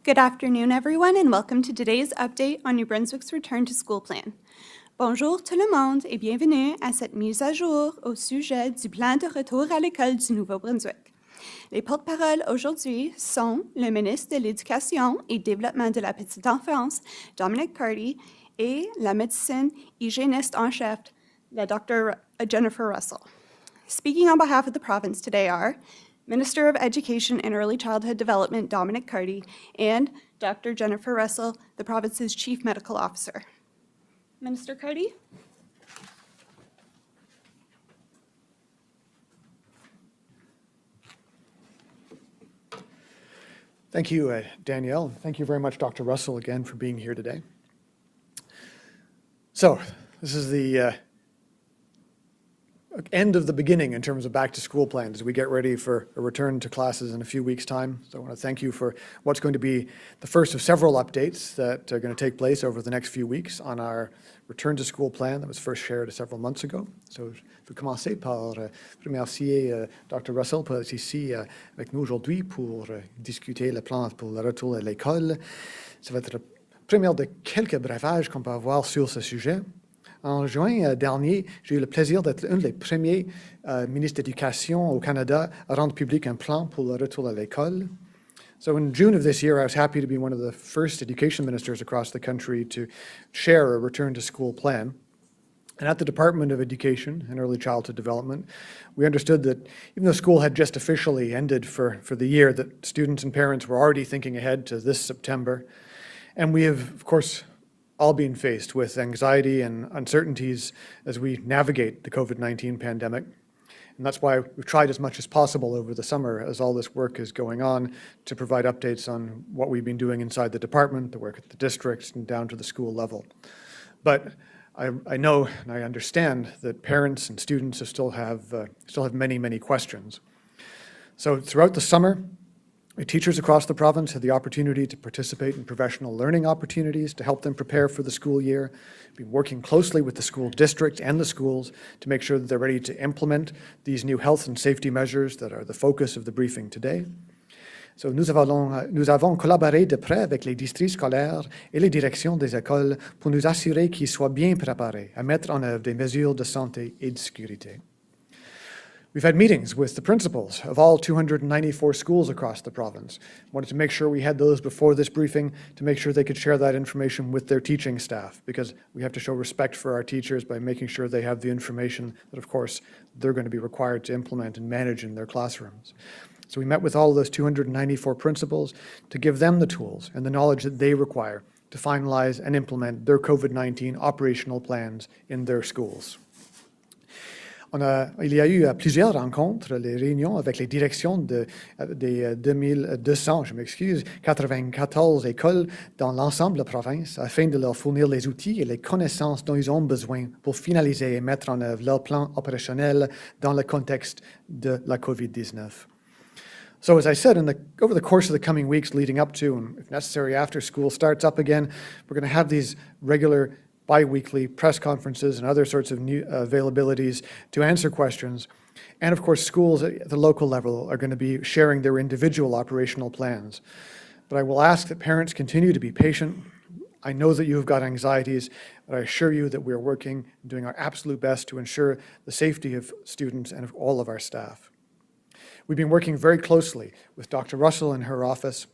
Good afternoon, everyone, and welcome to today's update on New Brunswick's return to school plan. Bonjour tout le monde et bienvenue à cette mise à jour au sujet du plan de retour à l'école du Nouveau-Brunswick. Les porte-paroles aujourd'hui sont le ministre de l'Éducation et Développement de la petite enfance, Dominic Cardy, et la médecine hygiéniste en chef, la Dr. Jennifer Russell. Speaking on behalf of the province today are Minister of Education and Early Childhood Development, Dominic Cardy, and Dr. Jennifer Russell, the province's Chief Medical Officer. Minister Cardy? Thank you, Danielle. Thank you very much, Dr. Russell, again, for being here today. So, this is the end of the beginning in terms of back-to-school plans as we get ready for a return to classes in a few weeks' time. So I want to thank you for what's going to be the first of several updates that are going to take place over the next few weeks on our return-to-school plan that was first shared several months ago. So je veux commencer par remercier Dr. Russell pour être ici avec nous aujourd'hui pour discuter le plan pour le retour à l'école. Ça va être le premier de quelques breuvages qu'on peut avoir sur ce sujet. En juin dernier, j'ai eu le plaisir d'être un des premiers ministres d'éducation au Canada à rendre public un plan pour le retour à l'école. So in June of this year, I was happy to be one of the first education ministers across the country to share a return to school plan. And at the Department of Education and Early Childhood Development, we understood that even though school had just officially ended for the year, that students and parents were already thinking ahead to this September. And we have, of course, all being faced with anxiety and uncertainties as we navigate the COVID-19 pandemic. And that's why we've tried as much as possible over the summer as all this work is going on to provide updates on what we've been doing inside the department, the work at the districts, and down to the school level. But I know and I understand that parents and students still have many, many questions. So throughout the summer, teachers across the province had the opportunity to participate in professional learning opportunities to help them prepare for the school year. We've been working closely with the school district and the schools to make sure that they're ready to implement these new health and safety measures that are the focus of the briefing today. So nous avons collaboré de près avec les districts scolaires et les directions des écoles pour nous assurer qu'ils soient bien préparés à mettre en œuvre des mesures de santé et de sécurité. We've had meetings with the principals of all 294 schools across the province. Wanted to make sure we had those before this briefing to make sure they could share that information with their teaching staff, because we have to show respect for our teachers by making sure they have the information that, of course, they're going to be required to implement and manage in their classrooms. So we met with all of those 294 principals to give them the tools and the knowledge that they require to finalize and implement their COVID-19 operational plans in their schools. Il y a eu plusieurs rencontres, les réunions avec les directions des 94 écoles dans l'ensemble de la province afin de leur fournir les outils et les connaissances dont ils ont besoin pour finaliser et mettre en œuvre leur plan opérationnel dans le contexte de la COVID-19. So as I said, over the course of the coming weeks leading up to, and if necessary after school starts up again, we're going to have these regular bi-weekly press conferences and other sorts of new availabilities to answer questions. And of course, schools at the local level are going to be sharing their individual operational plans. But I will ask that parents continue to be patient. I know that you have got anxieties, but I assure you that we are working and doing our absolute best to ensure the safety of students and of all of our staff. We've been working very closely with Dr. Russell and her office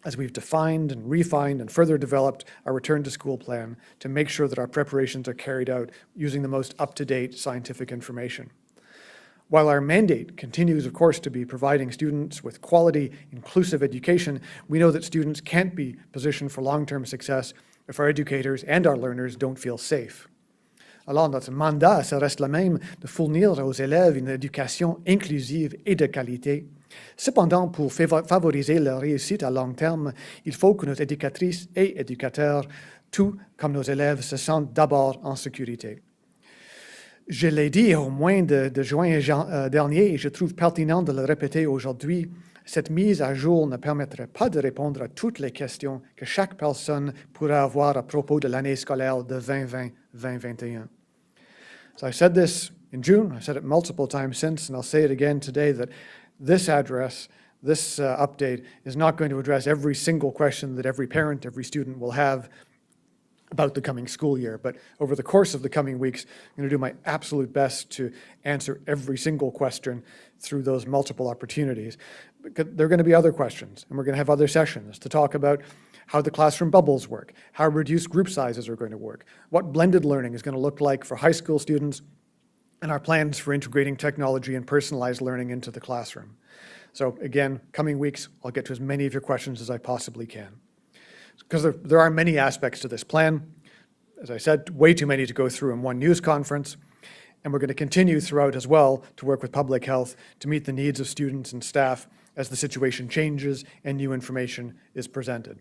as we've defined and refined and further developed our return to school plan to make sure that our preparations are carried out using the most up-to-date scientific information. While our mandate continues, of course, to be providing students with quality, inclusive education, we know that students can't be positioned for long-term success if our educators and our learners don't feel safe. Alors, notre mandat, ça reste le même, de fournir aux élèves une éducation inclusive et de qualité. Cependant, pour favoriser leur réussite à long terme, il faut que nos éducatrices et éducateurs, tout comme nos élèves, se sentent d'abord en sécurité. Je l'ai dit au mois de juin dernier et je trouve pertinent de le répéter aujourd'hui. Cette mise à jour ne permettrait pas de répondre à toutes les questions que chaque personne pourrait avoir à propos de l'année scolaire de 2020-2021. So I said this in June, I said it multiple times since, and I'll say it again today, that this address this update is not going to address every single question that every parent, every student will have about the coming school year. But over the course of the coming weeks, I'm going to do my absolute best to answer every single question through those multiple opportunities. Because there are going to be other questions, and we're going to have other sessions to talk about how the classroom bubbles work, how reduced group sizes are going to work, what blended learning is going to look like for high school students, and our plans for integrating technology and personalized learning into the classroom. So again, coming weeks, I'll get to as many of your questions as I possibly can. Because there are many aspects to this plan. As I said, way too many to go through in one news conference. And we're going to continue throughout as well to work with public health to meet the needs of students and staff as the situation changes and new information is presented.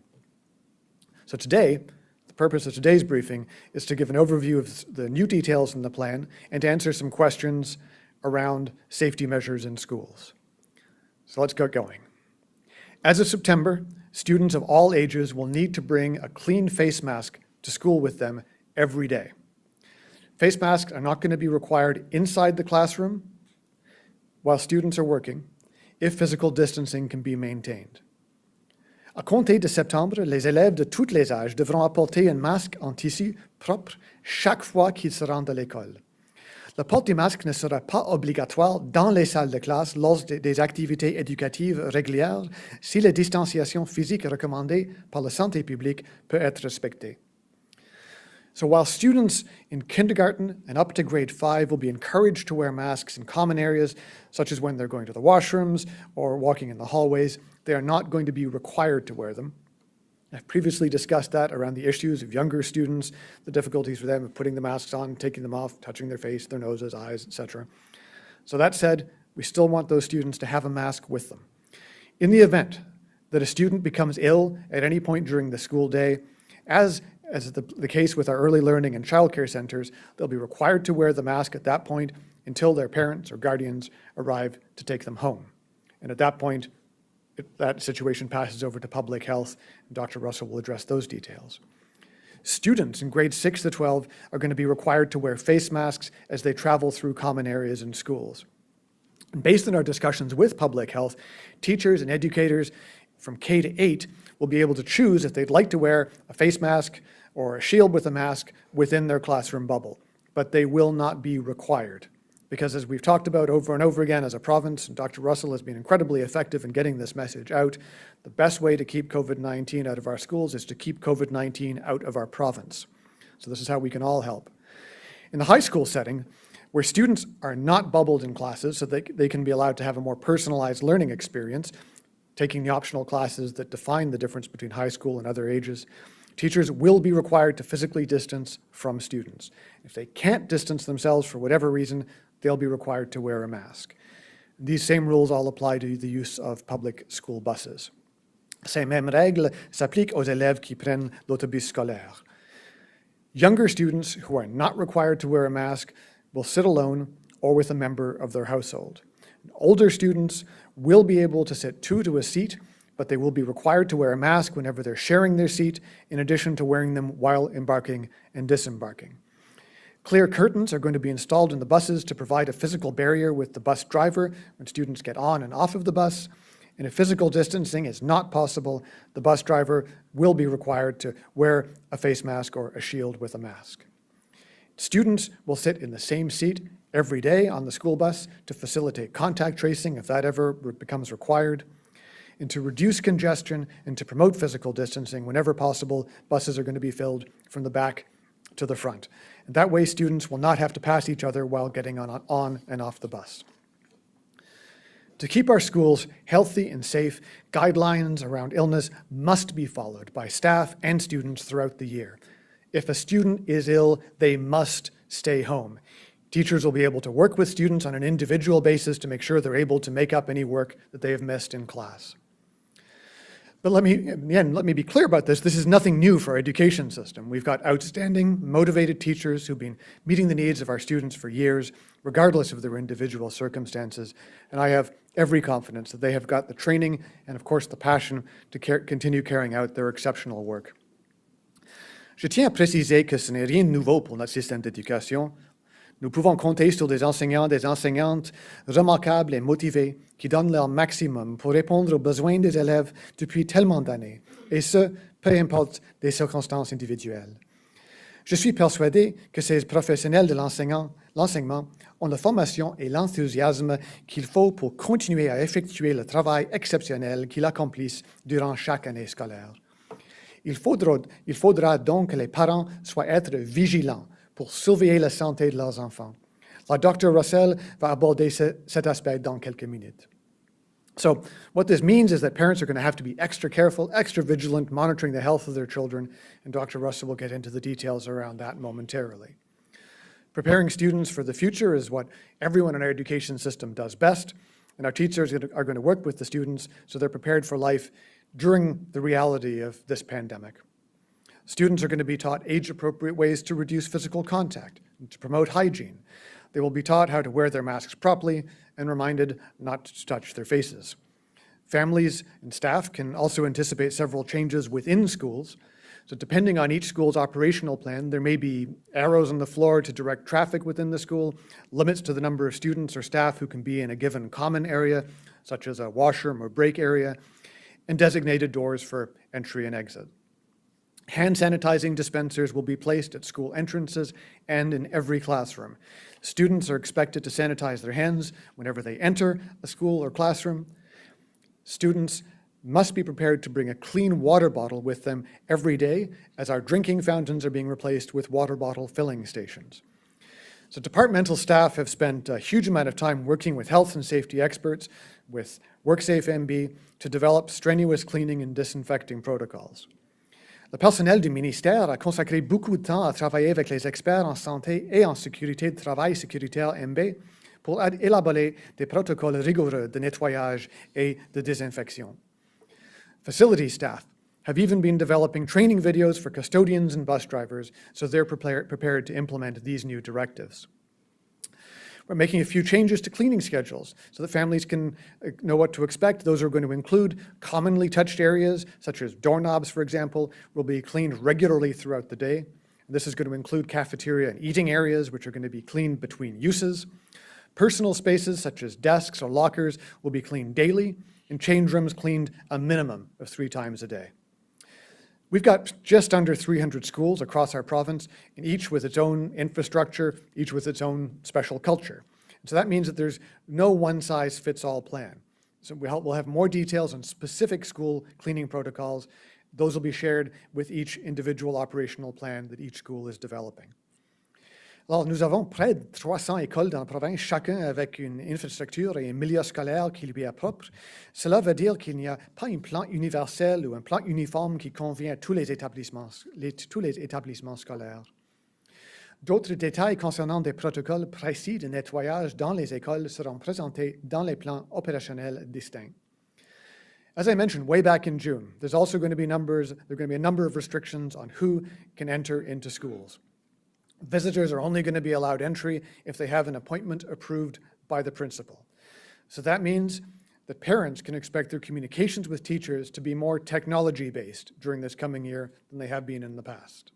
So today, the purpose of today's briefing is to give an overview of the new details in the plan and to answer some questions around safety measures in schools. So let's get going. As of September, students of all ages will need to bring a clean face mask to school with them every day. Face masks are not going to be required inside the classroom while students are working, if physical distancing can be maintained. À compter de septembre, les élèves de tous les âges devront apporter un masque en tissu propre chaque fois qu'ils se rendent à l'école. Le port du masque ne sera pas obligatoire dans les salles de classe lors des activités éducatives régulières si la distanciation physique recommandée par la santé publique peut être respectée. So while students in kindergarten and up to grade 5 will be encouraged to wear masks in common areas, such as when they're going to the washrooms or walking in the hallways, they are not going to be required to wear them. I've previously discussed that around the issues of younger students, the difficulties for them of putting the masks on, taking them off, touching their face, their noses, eyes, etc. So that said, we still want those students to have a mask with them. In the event that a student becomes ill at any point during the school day, as the case with our early learning and childcare centers, they'll be required to wear the mask at that point until their parents or guardians arrive to take them home. And at that point, that situation passes over to public health, and Dr. Russell will address those details. Students in grades 6 to 12 are going to be required to wear face masks as they travel through common areas in schools. And based on our discussions with public health, teachers and educators from K to 8 will be able to choose if they'd like to wear a face mask or a shield with a mask within their classroom bubble, but they will not be required. Because as we've talked about over and over again as a province, and Dr. Russell has been incredibly effective in getting this message out, the best way to keep COVID-19 out of our schools is to keep COVID-19 out of our province. So this is how we can all help. In the high school setting, where students are not bubbled in classes so they can be allowed to have a more personalized learning experience, taking the optional classes that define the difference between high school and other ages, teachers will be required to physically distance from students. If they can't distance themselves for whatever reason, they'll be required to wear a mask. These same rules all apply to the use of public school buses. Ces mêmes règles s'appliquent aux élèves qui prennent l'autobus scolaire. Younger students who are not required to wear a mask will sit alone or with a member of their household. Older students will be able to sit 2 to a seat, but they will be required to wear a mask whenever they're sharing their seat, in addition to wearing them while embarking and disembarking. Clear curtains are going to be installed in the buses to provide a physical barrier with the bus driver when students get on and off of the bus. And if physical distancing is not possible, the bus driver will be required to wear a face mask or a shield with a mask. Students will sit in the same seat every day on the school bus to facilitate contact tracing if that ever becomes required. And to reduce congestion and to promote physical distancing, whenever possible, buses are going to be filled from the back to the front. And that way, students will not have to pass each other while getting on and off the bus. To keep our schools healthy and safe, guidelines around illness must be followed by staff and students throughout the year. If a student is ill, they must stay home. Teachers will be able to work with students on an individual basis to make sure they're able to make up any work that they have missed in class. But let me be clear about this. This is nothing new for our education system. We've got outstanding, motivated teachers who've been meeting the needs of our students for years, regardless of their individual circumstances. And I have every confidence that they have got the training and, of course, the passion to continue carrying out their exceptional work. Je tiens à préciser que ce n'est rien de nouveau pour notre système d'éducation. Nous pouvons compter sur des enseignants, des enseignantes remarquables et motivés qui donnent leur maximum pour répondre aux besoins des élèves depuis tellement d'années, et ce, peu importe les circonstances individuelles. Je suis persuadé que ces professionnels de l'enseignement ont la formation et l'enthousiasme qu'il faut pour continuer à effectuer le travail exceptionnel qu'ils accomplissent durant chaque année scolaire. Il faudra donc que les parents soient être vigilants pour surveiller la santé de leurs enfants. La Dr. Russell va aborder cet aspect dans quelques minutes. So what this means is that parents are going to have to be extra careful, extra vigilant, monitoring the health of their children, and Dr. Russell will get into the details around that momentarily. Preparing students for the future is what everyone in our education system does best, and our teachers are going to work with the students so they're prepared for life during the reality of this pandemic. Students are going to be taught age-appropriate ways to reduce physical contact and to promote hygiene. They will be taught how to wear their masks properly and reminded not to touch their faces. Families and staff can also anticipate several changes within schools. So depending on each school's operational plan, there may be arrows on the floor to direct traffic within the school, limits to the number of students or staff who can be in a given common area, such as a washroom or break area, and designated doors for entry and exit. Hand sanitizing dispensers will be placed at school entrances and in every classroom. Students are expected to sanitize their hands whenever they enter a school or classroom. Students must be prepared to bring a clean water bottle with them every day, as our drinking fountains are being replaced with water bottle filling stations. So departmental staff have spent a huge amount of time working with health and safety experts, with WorkSafe MB, to develop strenuous cleaning and disinfecting protocols. Le personnel du ministère a consacré beaucoup de temps à travailler avec les experts en santé et en sécurité de travail sécuritaire MB pour élaborer des protocoles rigoureux de nettoyage et de désinfection. Facility staff have even been developing training videos for custodians and bus drivers, so they're prepared to implement these new directives. We're making a few changes to cleaning schedules so that families can know what to expect. Those are going to include commonly touched areas, such as doorknobs, for example, will be cleaned regularly throughout the day. This is going to include cafeteria and eating areas, which are going to be cleaned between uses. Personal spaces, such as desks or lockers, will be cleaned daily, and change rooms cleaned a minimum of 3 times a day. We've got just under 300 schools across our province, and each with its own infrastructure, each with its own special culture. So that means that there's no one-size-fits-all plan. So we'll have more details on specific school cleaning protocols. Those will be shared with each individual operational plan that each school is developing. Alors, nous avons près de 300 écoles dans la province, chacun avec une infrastructure et un milieu scolaire qui lui est propre. Cela veut dire qu'il n'y a pas un plan universel ou un plan uniforme qui convient à tous les établissements scolaires. D'autres détails concernant des protocoles précis de nettoyage dans les écoles seront présentés dans les plans opérationnels distincts. As I mentioned way back in June, there's also going to be a number of restrictions on who can enter into schools. Visitors are only going to be allowed entry if they have an appointment approved by the principal. So that means that parents can expect their communications with teachers to be more technology-based during this coming year than they have been in the past.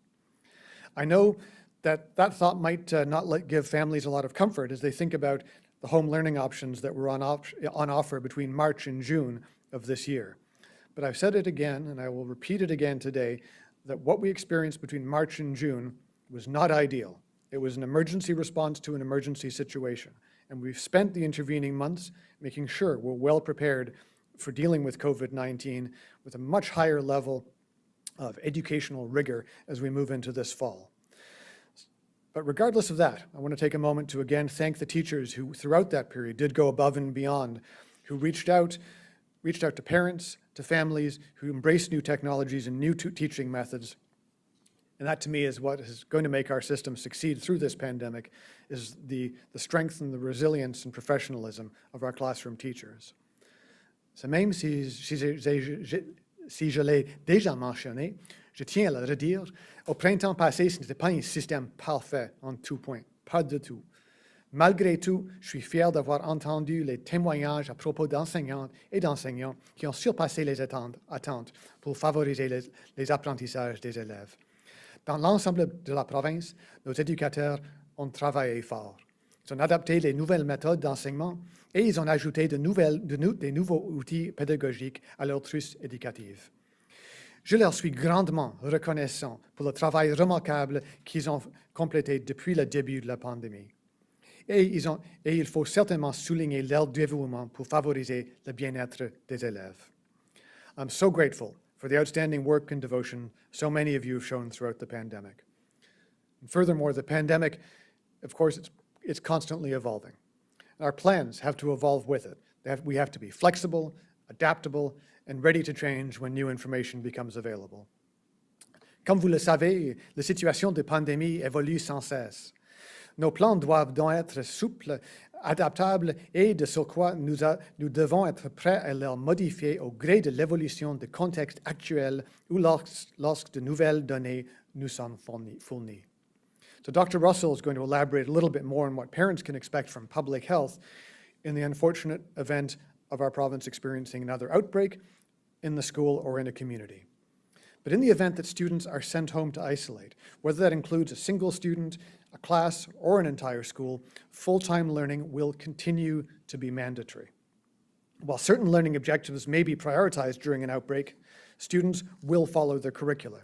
I know that thought might not give families a lot of comfort as they think about the home learning options that were on offer between March and June of this year. But I've said it again, and I will repeat it again today, that what we experienced between March and June was not ideal. It was an emergency response to an emergency situation. And we've spent the intervening months making sure we're well prepared for dealing with COVID-19 with a much higher level of educational rigor as we move into this fall. But regardless of that, I want to take a moment to again thank the teachers who throughout that period did go above and beyond, who reached out to parents, to families, who embraced new technologies and new teaching methods. And that, to me, is what is going to make our system succeed through this pandemic, is the strength and the resilience and professionalism of our classroom teachers. So même si je l'ai déjà mentionné, je tiens à le redire, au printemps passé, ce n'était pas un système parfait en tout point, pas du tout. Malgré tout, je suis fier d'avoir entendu les témoignages à propos d'enseignantes et d'enseignants qui ont surpassé les attentes pour favoriser les apprentissages des élèves. Dans l'ensemble de la province, nos éducateurs ont travaillé fort. Ils ont adapté les nouvelles méthodes d'enseignement et ils ont ajouté des nouveaux outils pédagogiques à leur trousse éducative. Je leur suis grandement reconnaissant pour le travail remarquable qu'ils ont complété depuis le début de la pandémie. Et il faut certainement souligner leur dévouement pour favoriser le bien-être des élèves. I'm so grateful for the outstanding work and devotion so many of you have shown throughout the pandemic. And furthermore, the pandemic, of course, it's constantly evolving. Our plans have to evolve with it. We have to be flexible, adaptable, and ready to change when new information becomes available. Comme vous le savez, la situation de pandémie évolue sans cesse. Nos plans doivent donc être souples, adaptables et de surcroît, nous devons être prêts à les modifier au gré de l'évolution du contexte actuel ou lorsque de nouvelles données nous sont fournies. So Dr. Russell is going to elaborate a little bit more on what parents can expect from public health in the unfortunate event of our province experiencing another outbreak in the school or in a community. But in the event that students are sent home to isolate, whether that includes a single student, a class, or an entire school, full-time learning will continue to be mandatory. While certain learning objectives may be prioritized during an outbreak, students will follow their curricula.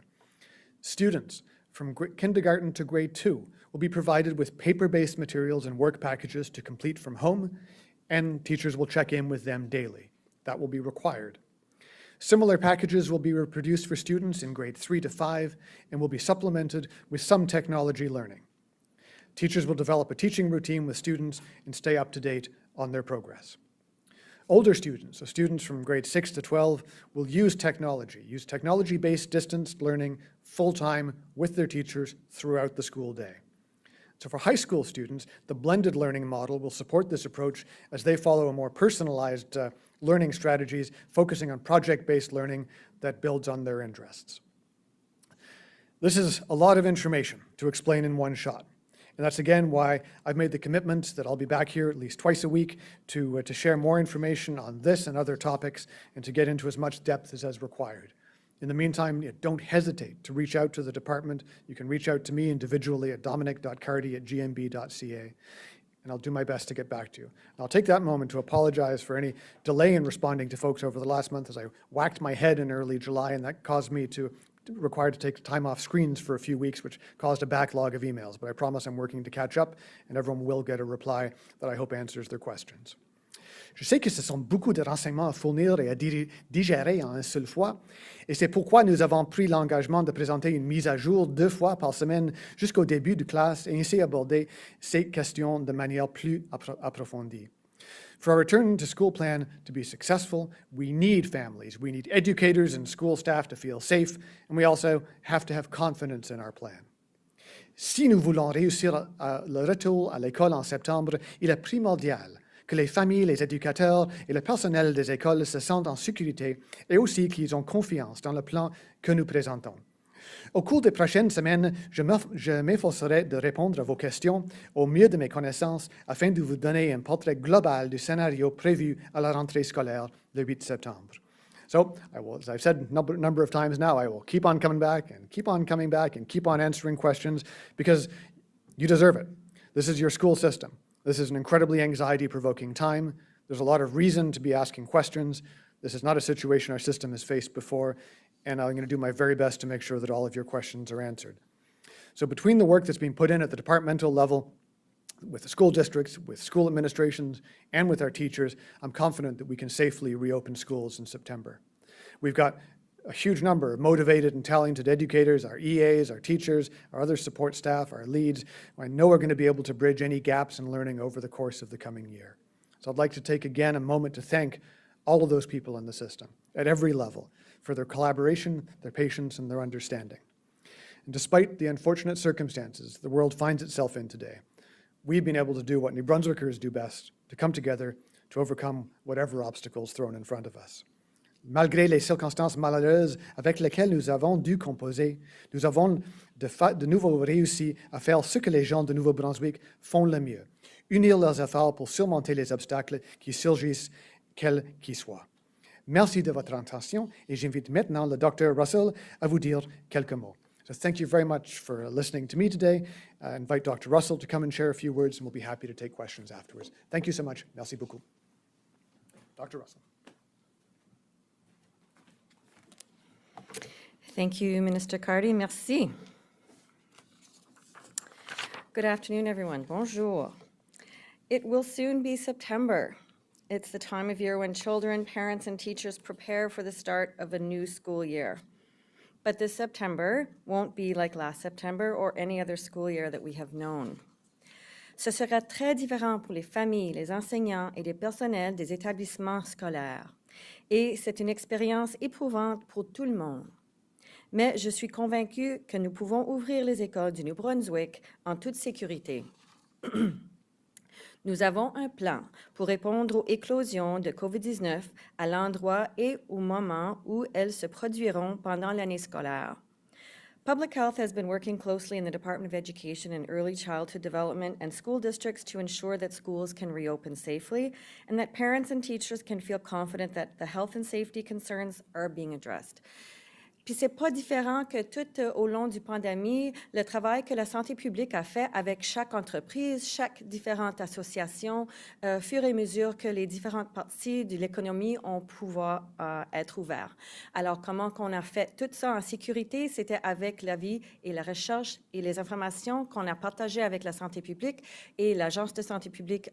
Students from kindergarten to grade 2 will be provided with paper-based materials and work packages to complete from home, and teachers will check in with them daily. That will be required. Similar packages will be reproduced for students in grade 3 to 5 and will be supplemented with some technology learning. Teachers will develop a teaching routine with students and stay up to date on their progress. Older students, so students from grade 6 to 12, will use technology-based distance learning full-time with their teachers throughout the school day. So for high school students, the blended learning model will support this approach as they follow a more personalized learning strategies, focusing on project-based learning that builds on their interests. This is a lot of information to explain in one shot. And that's again why I've made the commitment that I'll be back here at least twice a week to share more information on this and other topics and to get into as much depth as required. In the meantime, don't hesitate to reach out to the department. You can reach out to me individually at dominic.cardy@gmb.ca, and I'll do my best to get back to you. And I'll take that moment to apologize for any delay in responding to folks over the last month as I whacked my head in early July, and that caused me to required to take time off screens for a few weeks, which caused a backlog of emails. But I promise I'm working to catch up, and everyone will get a reply that I hope answers their questions. Je sais que ce sont beaucoup de renseignements à fournir et à digérer en une seule fois, et c'est pourquoi nous avons pris l'engagement de présenter une mise à jour 2 fois par semaine jusqu'au début de classe et ainsi aborder ces questions de manière plus approfondie. For our return to school plan to be successful, we need families, we need educators and school staff to feel safe, and we also have to have confidence in our plan. Si nous voulons réussir le retour à l'école en septembre, il est primordial que les familles, les éducateurs et le personnel des écoles se sentent en sécurité et aussi qu'ils ont confiance dans le plan que nous présentons. Au cours des prochaines semaines, je m'efforcerai de répondre à vos questions au mieux de mes connaissances afin de vous donner un portrait global du scénario prévu à la rentrée scolaire le 8 septembre. So, as I've said a number of times now, I will keep on coming back and keep on coming back and keep on answering questions because you deserve it. This is your school system. This is an incredibly anxiety-provoking time. There's a lot of reason to be asking questions. This is not a situation our system has faced before, and I'm going to do my very best to make sure that all of your questions are answered. So between the work that's being put in at the departmental level, with the school districts, with school administrations, and with our teachers, I'm confident that we can safely reopen schools in September. We've got a huge number of motivated and talented educators, our EAs, our teachers, our other support staff, our leads, who I know are going to be able to bridge any gaps in learning over the course of the coming year. So I'd like to take again a moment to thank all of those people in the system at every level for their collaboration, their patience, and their understanding. And despite the unfortunate circumstances the world finds itself in today, we've been able to do what New Brunswickers do best, to come together to overcome whatever obstacles thrown in front of us. Malgré les circonstances malheureuses avec lesquelles nous avons dû composer, nous avons de nouveau réussi à faire ce que les gens de Nouveau-Brunswick font le mieux, unir leurs efforts pour surmonter les obstacles qui surgissent, quels qu'ils soient. Merci de votre attention et j'invite maintenant le Dr. Russell à vous dire quelques mots. So thank you very much for listening to me today. I invite Dr. Russell to come and share a few words, and we'll be happy to take questions afterwards. Thank you so much. Merci beaucoup. Dr. Russell. Thank you, Minister Cardy. Merci. Good afternoon, everyone. Bonjour. It will soon be September. It's the time of year when children, parents, and teachers prepare for the start of a new school year. But this September won't be like last September or any other school year that we have known. Ce sera très différent pour les familles, les enseignants et les personnels des établissements scolaires. Et c'est une expérience éprouvante pour tout le monde. Mais je suis convaincue que nous pouvons ouvrir les écoles du New Brunswick en toute sécurité. Nous avons un plan pour répondre aux éclosions de COVID-19 à l'endroit et au moment où elles se produiront pendant l'année scolaire. Public Health has been working closely in the Department of Education and Early Childhood Development and school districts to ensure that schools can reopen safely and that parents and teachers can feel confident that the health and safety concerns are being addressed. Puis c'est pas différent que tout au long du pandémie, le travail que la santé publique a fait avec chaque entreprise, chaque différente association, fur et à mesure que les différentes parties de l'économie ont pouvoir être ouvertes. Alors, comment qu'on a fait tout ça en sécurité? C'était avec l'avis et la recherche et les informations qu'on a partagées avec la santé publique et l'Agence de santé publique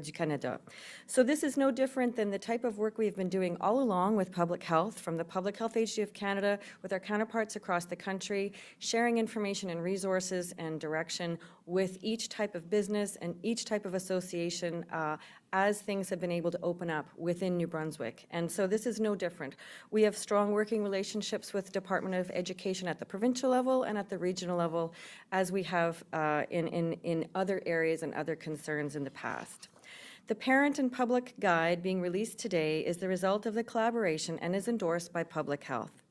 du Canada. So this is no different than the type of work we've been doing all along with public health, from the Public Health Agency of Canada, with our counterparts across the country, sharing information and resources and direction with each type of business and each type of association as things have been able to open up within New Brunswick. And so this is no different. We have strong working relationships with the Department of Education at the provincial level and at the regional level, as we have in other areas and other concerns in the past. The Parent and Public Guide being released today is the result of the collaboration and is endorsed by Public Health.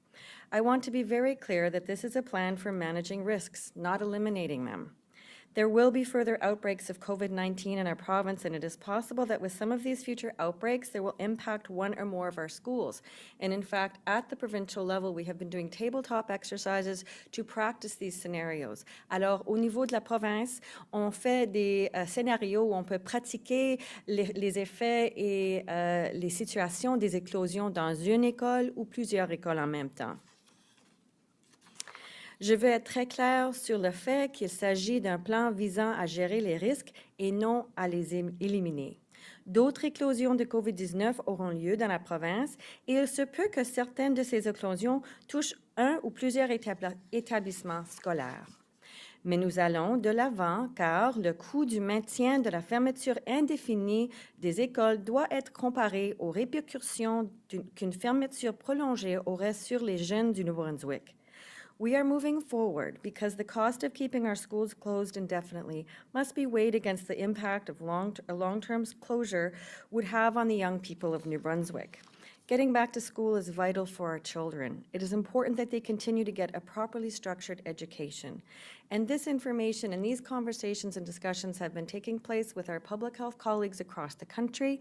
I want to be very clear that this is a plan for managing risks, not eliminating them. There will be further outbreaks of COVID-19 in our province, and it is possible that with some of these future outbreaks, they will impact one or more of our schools. And in fact, at the provincial level, we have been doing tabletop exercises to practice these scenarios. Alors, au niveau de la province, on fait des scénarios où on peut pratiquer les effets et les situations des éclosions dans une école ou plusieurs écoles en même temps. Je veux être très claire sur le fait qu'il s'agit d'un plan visant à gérer les risques et non à les éliminer. D'autres éclosions de COVID-19 auront lieu dans la province et il se peut que certaines de ces éclosions touchent un ou plusieurs établissements scolaires. Mais nous allons de l'avant car le coût du maintien de la fermeture indéfinie des écoles doit être comparé aux répercussions qu'une fermeture prolongée aurait sur les jeunes du Nouveau-Brunswick. We are moving forward because the cost of keeping our schools closed indefinitely must be weighed against the impact of a long-term closure would have on the young people of New Brunswick. Getting back to school is vital for our children. It is important that they continue to get a properly structured education. And this information and these conversations and discussions have been taking place with our public health colleagues across the country,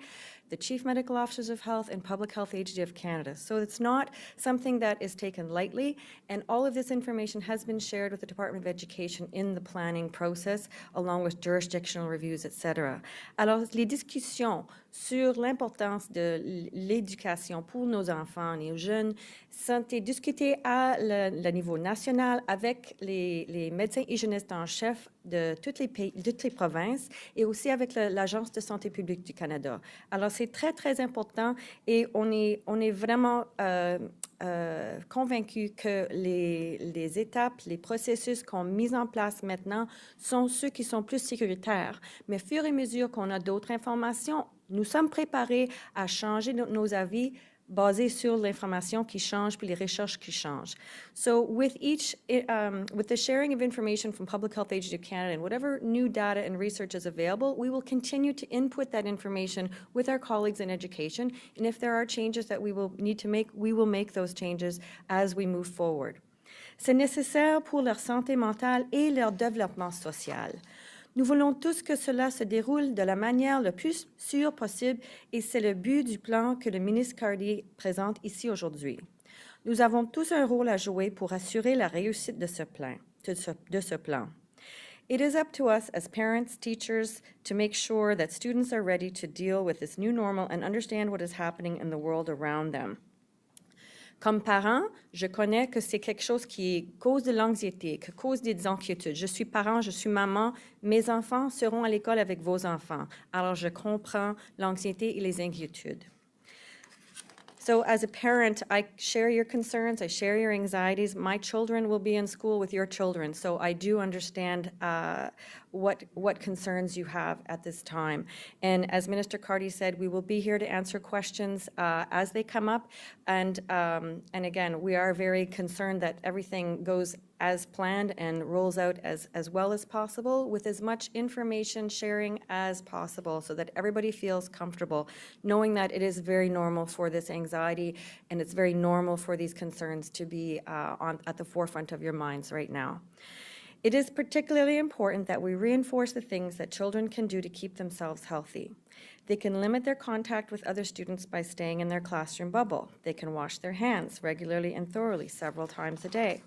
the Chief Medical Officers of Health, and Public Health Agency of Canada. So it's not something that is taken lightly, and all of this information has been shared with the Department of Education in the planning process, along with jurisdictional reviews, etc. Alors, les discussions sur l'importance de l'éducation pour nos enfants et nos jeunes sont discutées à le niveau national avec les médecins hygiénistes en chef de toutes les provinces et aussi avec l'Agence de santé publique du Canada. Alors, c'est très, très important et on est vraiment convaincus que les étapes, les processus qu'on mis en place maintenant sont ceux qui sont plus sécuritaires. Mais au fur et à mesure qu'on a d'autres informations, nous sommes préparés à changer nos avis basés sur l'information qui change puis les recherches qui changent. So with the sharing of information from Public Health Agency of Canada and whatever new data and research is available, we will continue to input that information with our colleagues in education. And if there are changes that we will need to make, we will make those changes as we move forward. C'est nécessaire pour leur santé mentale et leur développement social. Nous voulons tous que cela se déroule de la manière la plus sûre possible et c'est le but du plan que le ministre Cardy présente ici aujourd'hui. Nous avons tous un rôle à jouer pour assurer la réussite de ce plan. It is up to us as parents, teachers, to make sure that students are ready to deal with this new normal and understand what is happening in the world around them. Comme parent, je connais que c'est quelque chose qui cause de l'anxiété, qui cause des inquiétudes. Je suis parent, je suis maman, mes enfants seront à l'école avec vos enfants. Alors, je comprends l'anxiété et les inquiétudes. So as a parent, I share your concerns, I share your anxieties. My children will be in school with your children, so I do understand what concerns you have at this time. And as Minister Cardy said, we will be here to answer questions as they come up. And again, we are very concerned that everything goes as planned and rolls out as well as possible with as much information sharing as possible so that everybody feels comfortable, knowing that it is very normal for this anxiety and it's very normal for these concerns to be at the forefront of your minds right now. It is particularly important that we reinforce the things that children can do to keep themselves healthy. They can limit their contact with other students by staying in their classroom bubble. They can wash their hands regularly and thoroughly several times a day.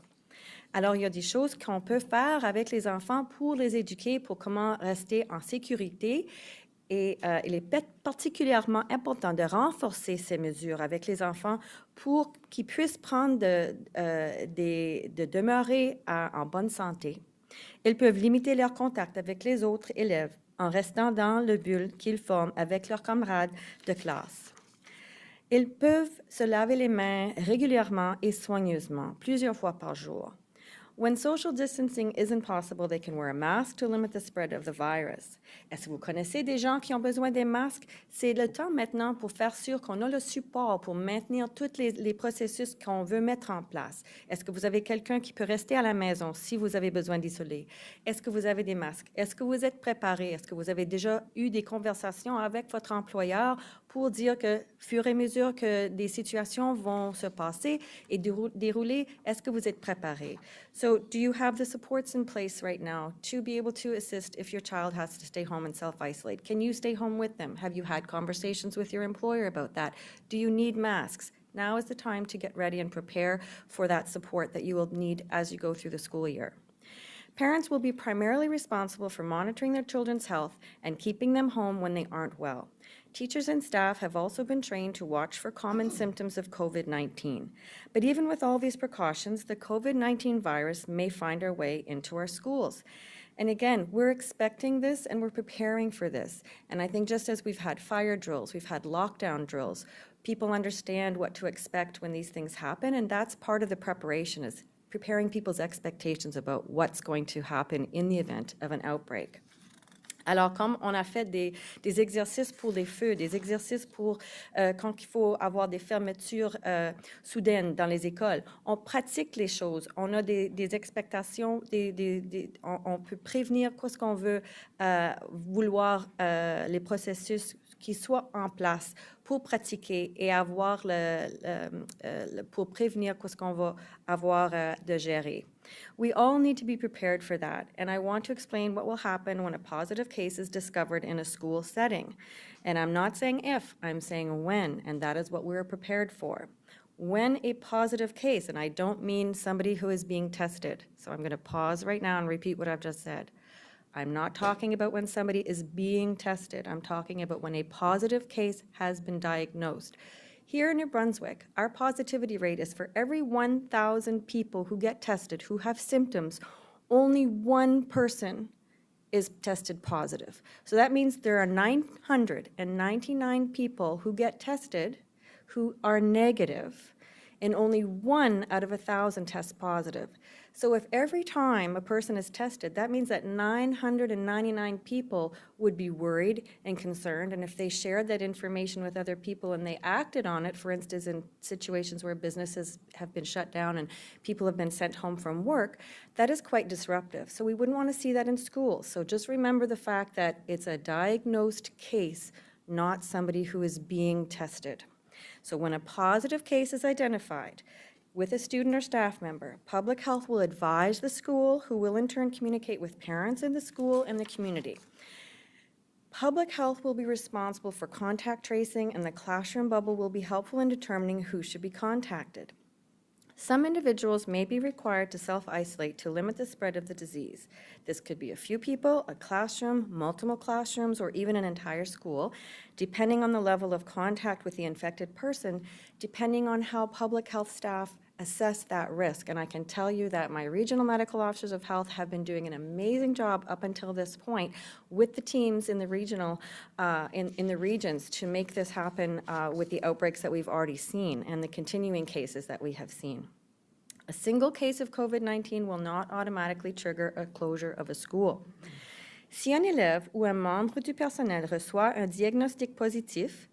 Alors, il y a des choses qu'on peut faire avec les enfants pour les éduquer, pour comment rester en sécurité. Et il est particulièrement important de renforcer ces mesures avec les enfants pour qu'ils puissent prendre de demeurer en bonne santé. Ils peuvent limiter leur contact avec les autres élèves en restant dans le bulle qu'ils forment avec leurs camarades de classe. Ils peuvent se laver les mains régulièrement et soigneusement, plusieurs fois par jour. When social distancing isn't possible, they can wear a mask to limit the spread of the virus. Est-ce que vous connaissez des gens qui ont besoin des masques? C'est le temps maintenant pour faire sûr qu'on a le support pour maintenir tous les processus qu'on veut mettre en place. Est-ce que vous avez quelqu'un qui peut rester à la maison si vous avez besoin d'isoler? Est-ce que vous avez des masques? Est-ce que vous êtes préparé? Est-ce que vous avez déjà eu des conversations avec votre employeur pour dire que, fur et à mesure que des situations vont se passer et dérouler, est-ce que vous êtes préparé? So, do you have the supports in place right now to be able to assist if your child has to stay home and self-isolate? Can you stay home with them? Have you had conversations with your employer about that? Do you need masks? Now is the time to get ready and prepare for that support that you will need as you go through the school year. Parents will be primarily responsible for monitoring their children's health and keeping them home when they aren't well. Teachers and staff have also been trained to watch for common symptoms of COVID-19. But even with all these precautions, the COVID-19 virus may find our way into our schools. And again, we're expecting this and we're preparing for this. And I think just as we've had fire drills, we've had lockdown drills, people understand what to expect when these things happen, and that's part of the preparation, is preparing people's expectations about what's going to happen in the event of an outbreak. Alors, comme on a fait des exercices pour les feux, des exercices pour quand il faut avoir des fermetures soudaines dans les écoles, on pratique les choses, on a des expectations, on peut prévenir qu'est-ce qu'on veut vouloir les processus qui soient en place pour pratiquer et avoir pour prévenir qu'est-ce qu'on va avoir de gérer. We all need to be prepared for that, and I want to explain what will happen when a positive case is discovered in a school setting. And I'm not saying if, I'm saying when, and that is what we're prepared for. When a positive case, and I don't mean somebody who is being tested, so I'm going to pause right now and repeat what I've just said. I'm not talking about when somebody is being tested. I'm talking about when a positive case has been diagnosed. Here in New Brunswick, our positivity rate is for every 1,000 people who get tested, who have symptoms, only one person is tested positive. So that means there are 999 people who get tested who are negative, and only 1 out of 1,000 tests positive. So if every time a person is tested, that means that 999 people would be worried and concerned, and if they shared that information with other people and they acted on it, for instance, in situations where businesses have been shut down and people have been sent home from work, that is quite disruptive. So we wouldn't want to see that in schools. So just remember the fact that it's a diagnosed case, not somebody who is being tested. So when a positive case is identified with a student or staff member, public health will advise the school, who will in turn communicate with parents in the school and the community. Public health will be responsible for contact tracing, and the classroom bubble will be helpful in determining who should be contacted. Some individuals may be required to self-isolate to limit the spread of the disease. This could be a few people, a classroom, multiple classrooms, or even an entire school, depending on the level of contact with the infected person, depending on how public health staff assess that risk. And I can tell you that my regional medical officers of health have been doing an amazing job up until this point with the teams in the regional, in the regions to make this happen with the outbreaks that we've already seen and the continuing cases that we have seen. A single case of COVID-19 will not automatically trigger a closure of a school. Si un élève ou un membre du personnel reçoit un diagnostic positif,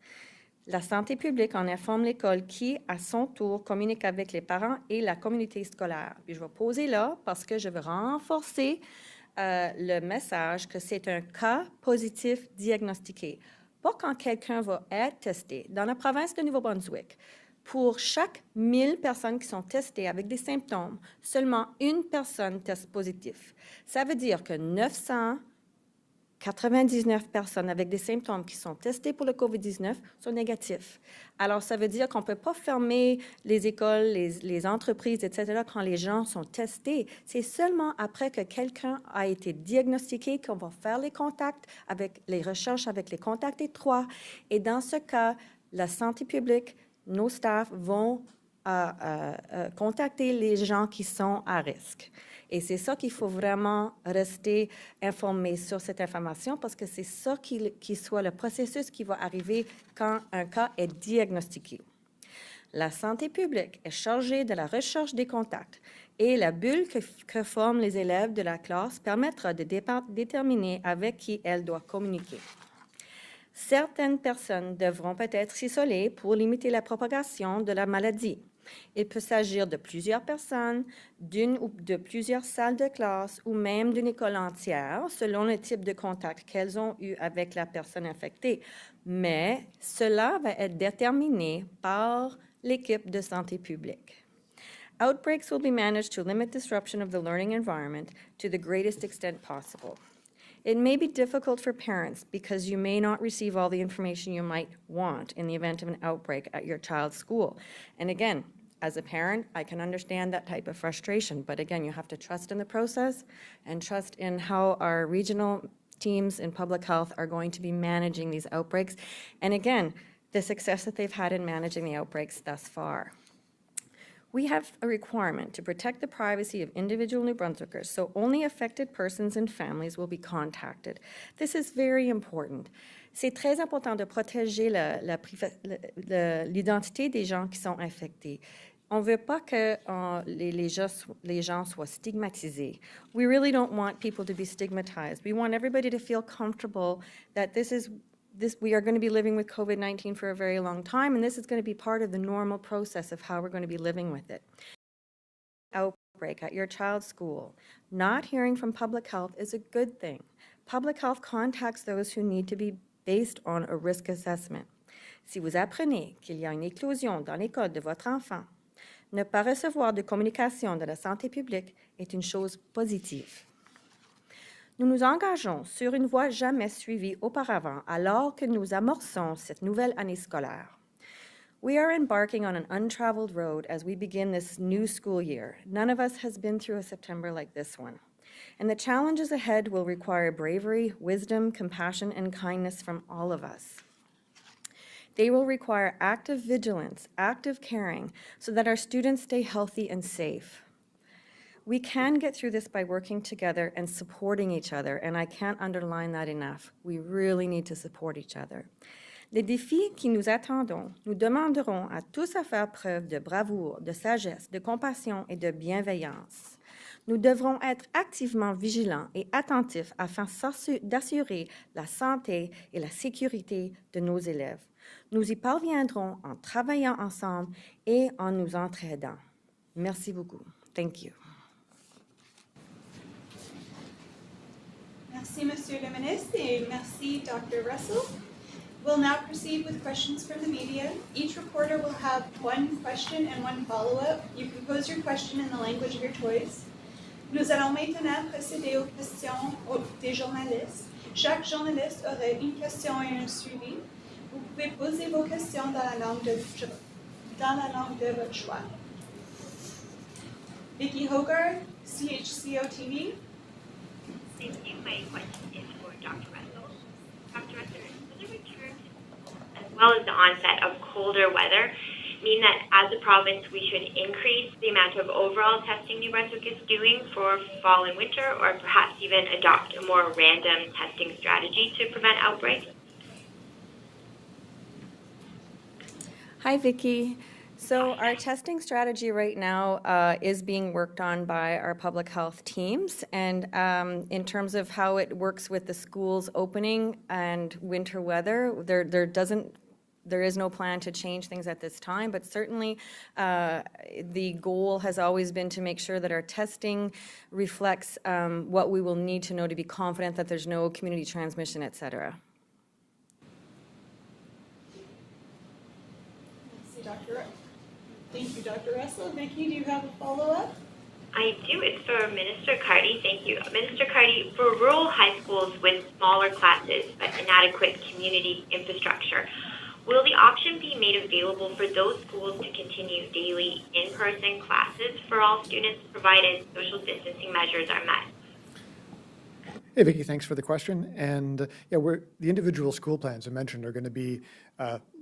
la santé publique en informe l'école qui, à son tour, communique avec les parents et la communauté scolaire. Puis je vais poser là parce que je veux renforcer le message que c'est un cas positif diagnostiqué. Pas quand quelqu'un va être testé. Dans la province de Nouveau-Brunswick, pour chaque 1000 personnes qui sont testées avec des symptômes, seulement une personne teste positif. Ça veut dire que 999 personnes avec des symptômes qui sont testées pour le COVID-19 sont négatifs. Alors, ça veut dire qu'on ne peut pas fermer les écoles, les entreprises, etc., quand les gens sont testés. C'est seulement après que quelqu'un a été diagnostiqué qu'on va faire les contacts, avec les recherches avec les contacts étroits. Et dans ce cas, la santé publique, nos staffs vont contacter les gens qui sont à risque. Et c'est ça qu'il faut vraiment rester informé sur cette information parce que c'est ça qui soit le processus qui va arriver quand un cas est diagnostiqué. La santé publique est chargée de la recherche des contacts et la bulle que forment les élèves de la classe permettra de déterminer avec qui elle doit communiquer. Certaines personnes devront peut-être s'isoler pour limiter la propagation de la maladie. Il peut s'agir de plusieurs personnes, d'une ou de plusieurs salles de classe ou même d'une école entière, selon le type de contact qu'elles ont eu avec la personne infectée. Mais cela va être déterminé par l'équipe de santé publique. Outbreaks will be managed to limit disruption of the learning environment to the greatest extent possible. It may be difficult for parents because you may not receive all the information you might want in the event of an outbreak at your child's school. And again, as a parent, I can understand that type of frustration, but again, you have to trust in the process and trust in how our regional teams in public health are going to be managing these outbreaks. And again, the success that they've had in managing the outbreaks thus far. We have a requirement to protect the privacy of individual New Brunswickers, so only affected persons and families will be contacted. This is very important. C'est très important de protéger l'identité des gens qui sont infectés. On ne veut pas que les gens soient stigmatisés. We really don't want people to be stigmatized. We want everybody to feel comfortable that we are going to be living with COVID-19 for a very long time, and this is going to be part of the normal process of how we're going to be living with it. Outbreak at your child's school. Not hearing from public health is a good thing. Public health contacts those who need to be based on a risk assessment. Si vous apprenez qu'il y a une éclosion dans l'école de votre enfant, ne pas recevoir de communication de la santé publique est une chose positive. Nous nous engageons sur une voie jamais suivie auparavant alors que nous amorçons cette nouvelle année scolaire. We are embarking on an untraveled road as we begin this new school year. None of us has been through a September like this one. And the challenges ahead will require bravery, wisdom, compassion, and kindness from all of us. They will require active vigilance, active caring, so that our students stay healthy and safe. We can get through this by working together and supporting each other, and I can't underline that enough. We really need to support each other. Les défis qui nous attendons nous demanderont à tous à faire preuve de bravoure, de sagesse, de compassion et de bienveillance. Nous devrons être activement vigilants et attentifs afin d'assurer la santé et la sécurité de nos élèves. Nous y parviendrons en travaillant ensemble et en nous entraidant. Merci beaucoup. Thank you. Merci, Monsieur le Ministre, et merci, Dr. Russell. We'll now proceed with questions from the media. Each reporter will have one question and one follow-up. You can pose your question in the language of your choice. Nous allons maintenant procéder aux questions des journalistes. Chaque journaliste aura une question et un suivi. Vous pouvez poser vos questions dans la langue de votre choix. Vicky Hogarth, CHCO TV. Thank you. My question is for Dr. Russell. Dr. Russell, will the return as well as the onset of colder weather mean that as a province we should increase the amount of overall testing New Brunswick is doing for fall and winter, or perhaps even adopt a more random testing strategy to prevent outbreaks? Hi, Vicki. So our testing strategy right now is being worked on by our public health teams, and in terms of how it works with the schools opening and winter weather, there is no plan to change things at this time, but certainly the goal has always been to make sure that our testing reflects what we will need to know to be confident that there's no community transmission, et cetera. Thank you, Dr. Russell. Vicki, do you have a follow-up? I do. It's for Minister Cardy. Thank you. Minister Cardy, for rural high schools with smaller classes but inadequate community infrastructure, will the option be made available for those schools to continue daily in-person classes for all students, provided social distancing measures are met? Hey, Vicki, thanks for the question. And yeah, the individual school plans I mentioned are going to be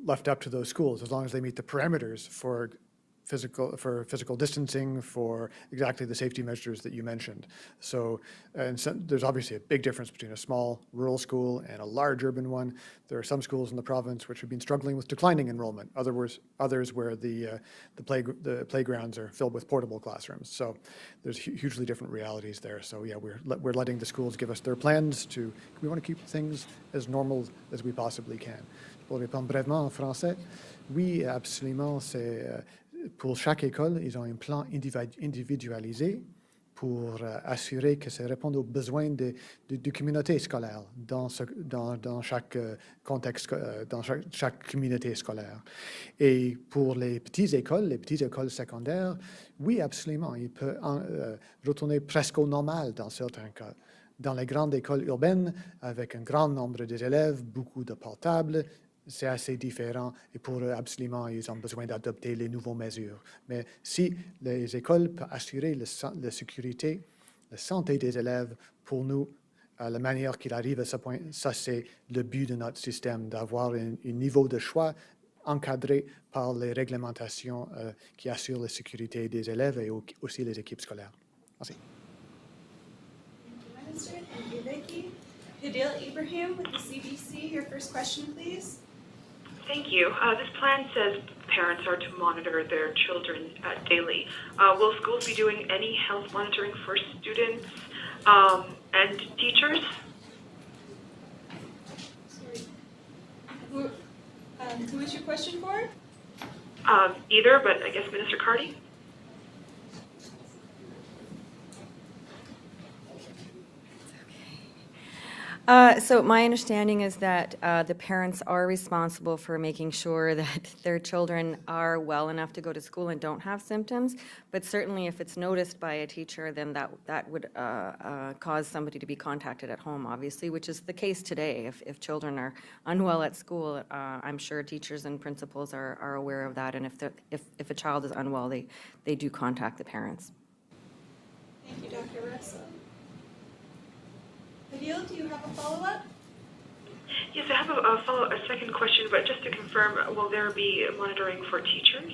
left up to those schools as long as they meet the parameters for physical distancing, for exactly the safety measures that you mentioned. So, there's obviously a big difference between a small rural school and a large urban one. There are some schools in the province which have been struggling with declining enrollment. Others where the playgrounds are filled with portable classrooms. So there's hugely different realities there. So yeah, we're letting the schools give us their plans. We want to keep things as normal as we possibly can. Pour répondre brièvement en français, oui, absolument, c'est pour chaque école, ils ont un plan individualisé pour assurer que ça répond aux besoins de communauté scolaire dans chaque contexte, dans chaque communauté scolaire. Et pour les petites écoles secondaires, oui, absolument, il peut retourner presque au normal dans certains cas. Dans les grandes écoles urbaines, avec un grand nombre d'élèves, beaucoup de portables, c'est assez différent et pour eux, absolument, ils ont besoin d'adopter les nouvelles mesures. Mais si les écoles peuvent assurer la sécurité, la santé des élèves, pour nous, la manière qu'il arrive à ce point, ça c'est le but de notre système, d'avoir un niveau de choix encadré par les réglementations qui assurent la sécurité des élèves et aussi les équipes scolaires. Merci. Thank you, Minister. Thank you, Vicki. Hadil Ibrahim with the CBC, your first question, please. Thank you. This plan says parents are to monitor their children daily. Will schools be doing any health monitoring for students and teachers? Sorry. Who is your question for? Either, but I guess Minister Cardy. So my understanding is that the parents are responsible for making sure that their children are well enough to go to school and don't have symptoms. But certainly if it's noticed by a teacher, then that would cause somebody to be contacted at home, obviously, which is the case today. If children are unwell at school, I'm sure teachers and principals are aware of that. And if a child is unwell, they do contact the parents. Thank you, Dr. Russell. Hadil, do you have a follow-up? Yes, I have a second question, but just to confirm, will there be monitoring for teachers?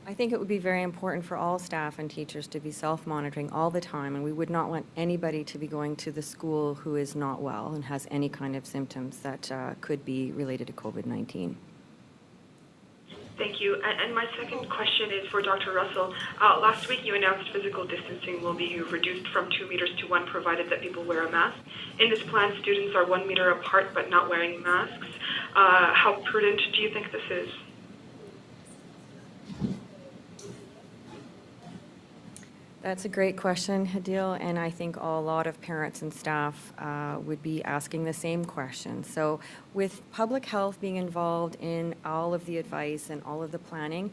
I think it would be very important for all staff and teachers to be self-monitoring all the time, and we would not want anybody to be going to the school who is not well and has any kind of symptoms that could be related to COVID-19. Thank you. And my second question is for Dr. Russell. Last week you announced physical distancing will be reduced from 2 meters to 1, provided that people wear a mask. In this plan, students are 1 meter apart but not wearing masks. How prudent do you think this is? That's a great question, Hadil, and I think a lot of parents and staff would be asking the same question. So with public health being involved in all of the advice and all of the planning,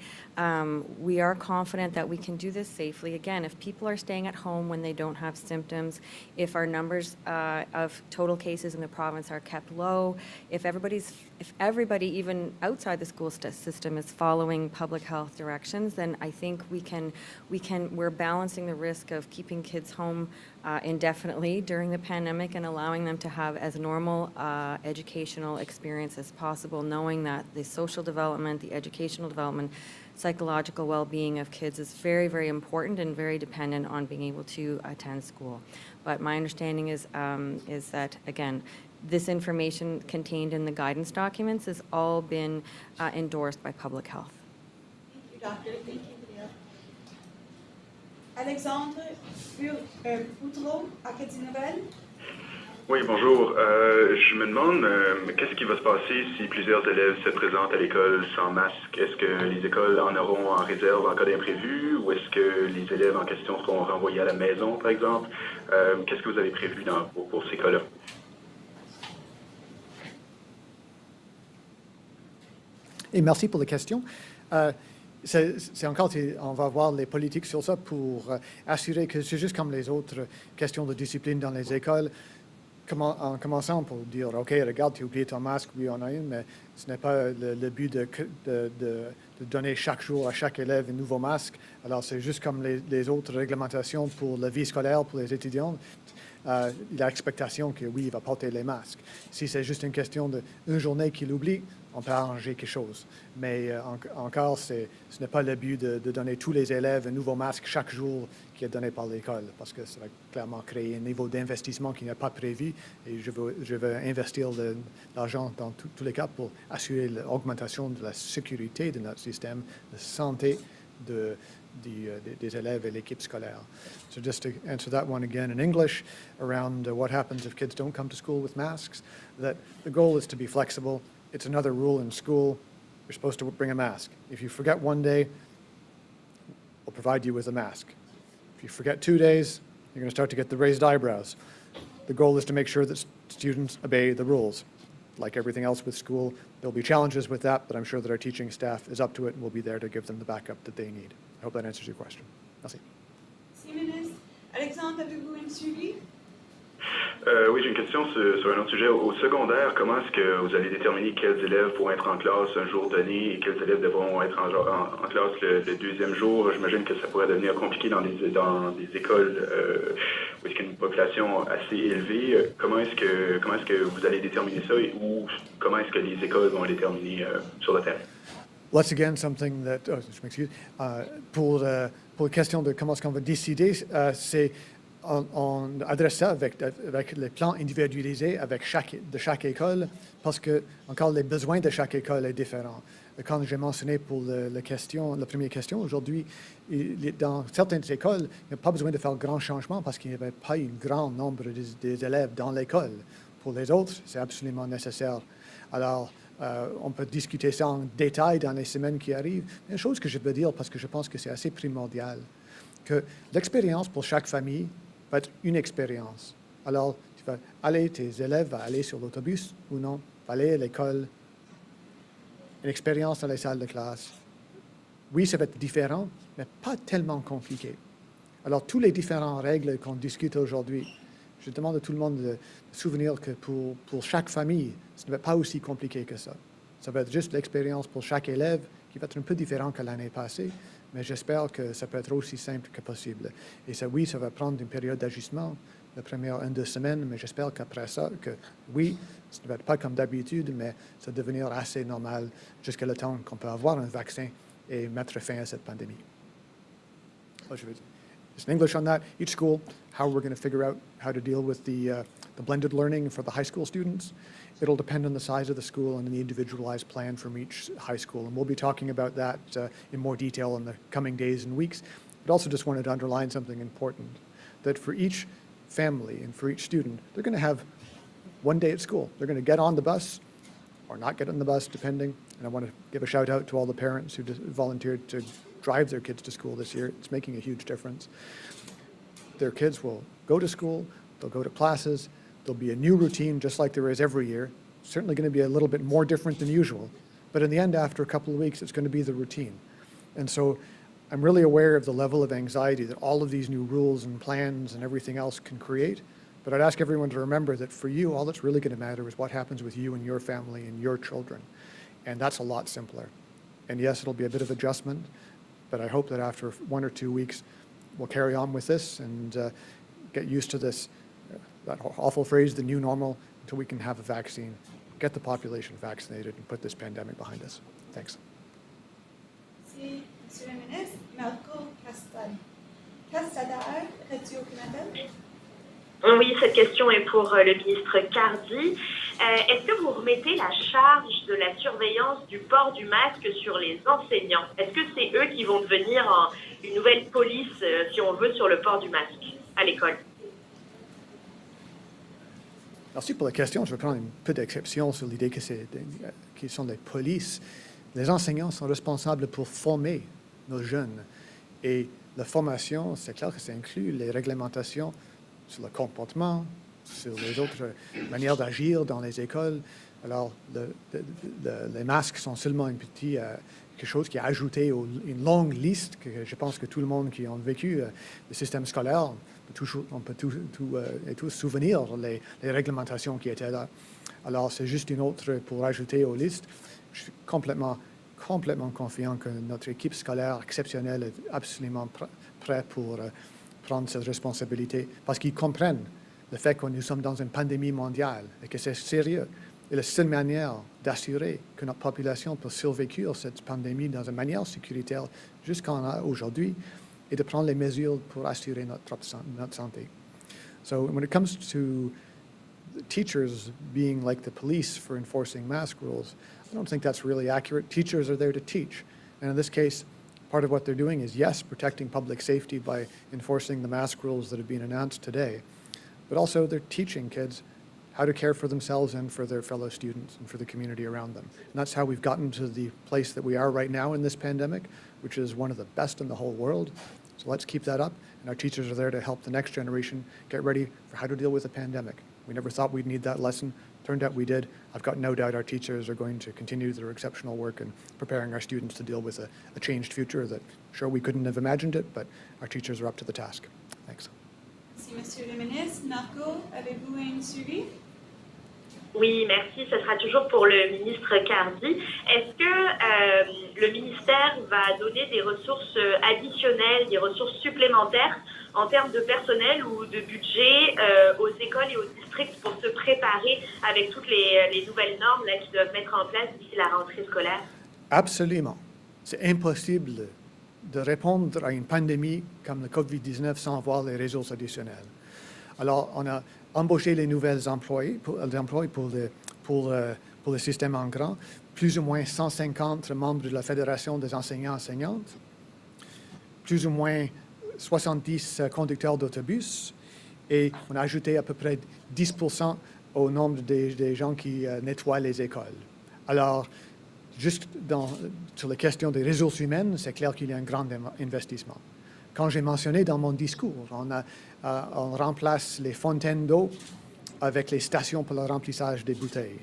we are confident that we can do this safely. Again, if people are staying at home when they don't have symptoms, if our numbers of total cases in the province are kept low, if everybody, even outside the school system, is following public health directions, then I think we're balancing the risk of keeping kids home indefinitely during the pandemic and allowing them to have as normal educational experience as possible, knowing that the social development, the educational development, psychological well-being of kids is very, very important and very dependent on being able to attend school. But my understanding is that, again, this information contained in the guidance documents has all been endorsed by public health. Thank you, Doctor. Thank you, Léa. Alexandre Boutreau, Acadie Nouvelle. Oui, bonjour. Je me demande qu'est-ce qui va se passer si plusieurs élèves se présentent à l'école sans masque? Est-ce que les écoles en auront en réserve en cas d'imprévu ou est-ce que les élèves en question seront renvoyés à la maison, par exemple? Qu'est-ce que vous avez prévu pour ces cas-là? Et merci pour la question. C'est encore, on va voir les politiques sur ça pour assurer que c'est juste comme les autres questions de discipline dans les écoles. En commençant pour dire, OK, regarde, tu as oublié ton masque, oui, on a une, mais ce n'est pas le but de donner chaque jour à chaque élève un nouveau masque. Alors, c'est juste comme les autres réglementations pour la vie scolaire, pour les étudiants. Il y a l'expectation que, oui, il va porter les masques. Si c'est juste une question d'une journée qu'il oublie, on peut arranger quelque chose. Mais encore, ce n'est pas le but de donner tous les élèves un nouveau masque chaque jour qui est donné par l'école, parce que ça va clairement créer un niveau d'investissement qui n'est pas prévu. Et je veux investir de l'argent dans tous les cas pour assurer l'augmentation de la sécurité de notre système, de santé des élèves et l'équipe scolaire. So just to answer that one again in English, around what happens if kids don't come to school with masks, that the goal is to be flexible. It's another rule in school. You're supposed to bring a mask. If you forget one day, we'll provide you with a mask. If you forget 2 days, you're going to start to get the raised eyebrows. The goal is to make sure that students obey the rules. Like everything else with school, there'll be challenges with that, but I'm sure that our teaching staff is up to it and will be there to give them the backup that they need. I hope that answers your question. Merci. Merci, ministre. Alexandre, avez-vous un suivi? Oui, j'ai une question sur un autre sujet. Au secondaire, comment est-ce que vous allez déterminer quels élèves pourront être en classe un jour donné et quels élèves devront être en classe le deuxième jour? J'imagine que ça pourrait devenir compliqué dans des écoles où il y a une population assez élevée. Comment est-ce que vous allez déterminer ça ou comment est-ce que les écoles vont le déterminer sur le terrain? Once again, something that, je m'excuse, pour la question de comment est-ce qu'on va décider, c'est on adresse ça avec les plans individualisés de chaque école parce que, encore, les besoins de chaque école est différent. Quand j'ai mentionné pour la première question, aujourd'hui, dans certaines écoles, il n'y a pas besoin de faire de grands changements parce qu'il n'y avait pas un grand nombre des élèves dans l'école. Pour les autres, c'est absolument nécessaire. Alors, on peut discuter ça en détail dans les semaines qui arrivent. Une chose que je peux dire, parce que je pense que c'est assez primordial, que l'expérience pour chaque famille va être une expérience. Alors, tes élèves vont aller sur l'autobus ou non, vont aller à l'école, une expérience dans les salles de classe. Oui, ça va être différent, mais pas tellement compliqué. Alors, toutes les différentes règles qu'on discute aujourd'hui, je demande à tout le monde de se souvenir que pour chaque famille, ce ne va pas aussi compliqué que ça. Ça va être juste l'expérience pour chaque élève qui va être un peu différent que l'année passée, mais j'espère que ça peut être aussi simple que possible. Et ça, oui, ça va prendre une période d'ajustement, la première 1-2 semaines, mais j'espère qu'après ça, que oui, ça ne va être pas comme d'habitude, mais ça va devenir assez normal jusqu'à le temps qu'on peut avoir un vaccin et mettre fin à cette pandémie. Just in English on that, each school, how we're going to figure out how to deal with the blended learning for the high school students. It'll depend on the size of the school and the individualized plan from each high school. And we'll be talking about that in more detail in the coming days and weeks. But also just wanted to underline something important, that for each family and for each student, they're going to have one day at school. They're going to get on the bus or not get on the bus, depending. And I want to give a shout out to all the parents who volunteered to drive their kids to school this year. It's making a huge difference. Their kids will go to school, they'll go to classes, there'll be a new routine just like there is every year. Certainly going to be a little bit more different than usual, but in the end, after a couple of weeks, it's going to be the routine. And so I'm really aware of the level of anxiety that all of these new rules and plans and everything else can create. But I'd ask everyone to remember that for you, all that's really going to matter is what happens with you and your family and your children. And that's a lot simpler. And yes, it'll be a bit of adjustment, but I hope that after 1 or 2 weeks, we'll carry on with this and get used to this, that awful phrase, the new normal, until we can have a vaccine, get the population vaccinated, and put this pandemic behind us. Thanks. Merci, Monsieur le Ministre. Marco Castadar, Radio-Canada. Oui, cette question est pour le ministre Cardy. Est-ce que vous remettez la charge de la surveillance du port du masque sur les enseignants? Est-ce que c'est eux qui vont devenir une nouvelle police, si on veut, sur le port du masque à l'école? Merci pour la question. Je vais prendre un peu d'exception sur l'idée qu'ils sont des polices. Les enseignants sont responsables pour former nos jeunes. Et la formation, c'est clair que ça inclut les réglementations sur le comportement, sur les autres manières d'agir dans les écoles. Alors, les masques sont seulement quelque chose qui est ajouté à une longue liste que je pense que tout le monde qui a vécu le système scolaire, on peut tous souvenir les réglementations qui étaient là. Alors, c'est juste une autre pour ajouter aux listes. Je suis complètement confiant que notre équipe scolaire exceptionnelle est absolument prête pour prendre cette responsabilité, parce qu'ils comprennent le fait que nous sommes dans une pandémie mondiale et que c'est sérieux. Et la seule manière d'assurer que notre population peut survivre cette pandémie dans une manière sécuritaire jusqu'à aujourd'hui est de prendre les mesures pour assurer notre santé. So when it comes to teachers being like the police for enforcing mask rules, I don't think that's really accurate. Teachers are there to teach. And in this case, part of what they're doing is, yes, protecting public safety by enforcing the mask rules that have been announced today, but also they're teaching kids how to care for themselves and for their fellow students and for the community around them. And that's how we've gotten to the place that we are right now in this pandemic, which is one of the best in the whole world. So let's keep that up. And our teachers are there to help the next generation get ready for how to deal with a pandemic. We never thought we'd need that lesson. Turned out we did. I've got no doubt our teachers are going to continue their exceptional work in preparing our students to deal with a changed future that, sure, we couldn't have imagined it, but our teachers are up to the task. Thanks. Merci, Monsieur le Ministre. Marco, avez-vous un suivi? Oui, merci. Ce sera toujours pour le ministre Cardy. Est-ce que le ministère va donner des ressources additionnelles, des ressources supplémentaires en termes de personnel ou de budget aux écoles et aux districts pour se préparer avec toutes les nouvelles normes là, qui doivent mettre en place d'ici la rentrée scolaire? Absolument. C'est impossible de répondre à une pandémie comme le COVID-19 sans avoir les ressources additionnelles. Alors, on a embauché les nouvelles employés pour le système en grand, plus ou moins 150 membres de la Fédération des enseignants-enseignantes, plus ou moins 70 conducteurs d'autobus, et on a ajouté à peu près 10% au nombre des gens qui nettoient les écoles. Alors, juste sur la question des ressources humaines, c'est clair qu'il y a un grand investissement. Quand j'ai mentionné dans mon discours, on remplace les fontaines d'eau avec les stations pour le remplissage des bouteilles.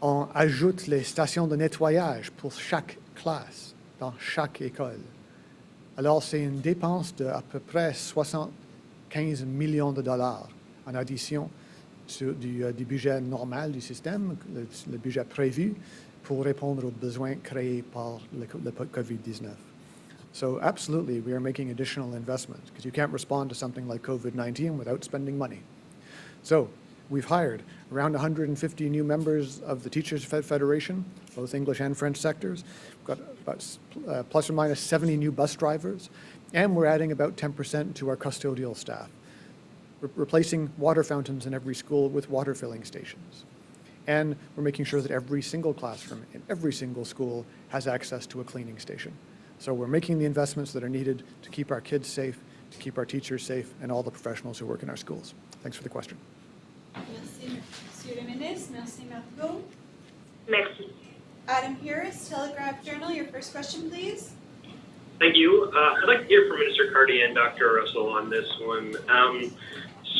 On ajoute les stations de nettoyage pour chaque classe, dans chaque école. Alors, c'est une dépense d'à peu près 75 millions de dollars en addition du budget normal du système, le budget prévu pour répondre aux besoins créés par le COVID-19. So absolutely, we are making additional investments because you can't respond to something like COVID-19 without spending money. So we've hired around 150 new members of the Teachers Federation, both English and French sectors. We've got about plus or minus 70 new bus drivers, and we're adding about 10% to our custodial staff. We're replacing water fountains in every school with water filling stations. And we're making sure that every single classroom in every single school has access to a cleaning station. So we're making the investments that are needed to keep our kids safe, to keep our teachers safe, and all the professionals who work in our schools. Thanks for the question. Merci, Monsieur le Ministre. Merci, Marco. Merci. Adam Harris, Telegraph Journal, your first question, please. Thank you. I'd like to hear from Minister Cardy and Dr. Russell on this one.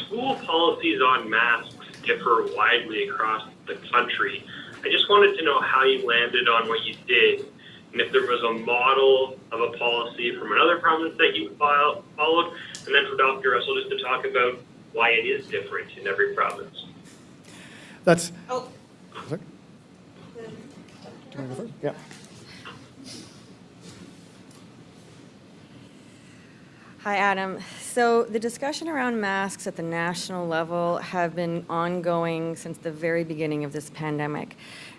School policies on masks differ widely across the country. I just wanted to know how you landed on what you did, and if there was a model of a policy from another province that you followed, and then for Dr. Russell just to talk about why it is different in every province. That's. Oh. Sorry? Do you want to go first? Yeah. Hi, Adam. So the discussion around masks at the national level have been ongoing since the very beginning of this pandemic.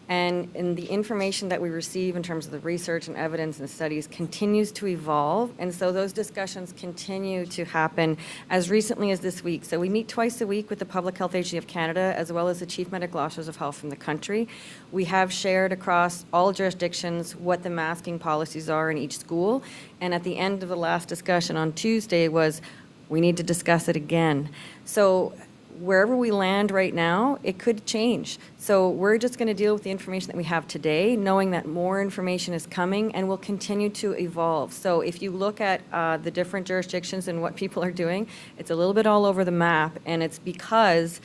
And in the information that we receive in terms of the research and evidence and studies continues to evolve. And so those discussions continue to happen as recently as this week. So we meet twice a week with the Public Health Agency of Canada, as well as the Chief Medical Officers of Health from the country. We have shared across all jurisdictions what the masking policies are in each school. And at the end of the last discussion on Tuesday was, we need to discuss it again. So wherever we land right now, it could change. So we're just going to deal with the information that we have today, knowing that more information is coming and will continue to evolve. So if you look at the different jurisdictions and what people are doing, it's a little bit all over the map, and it's because,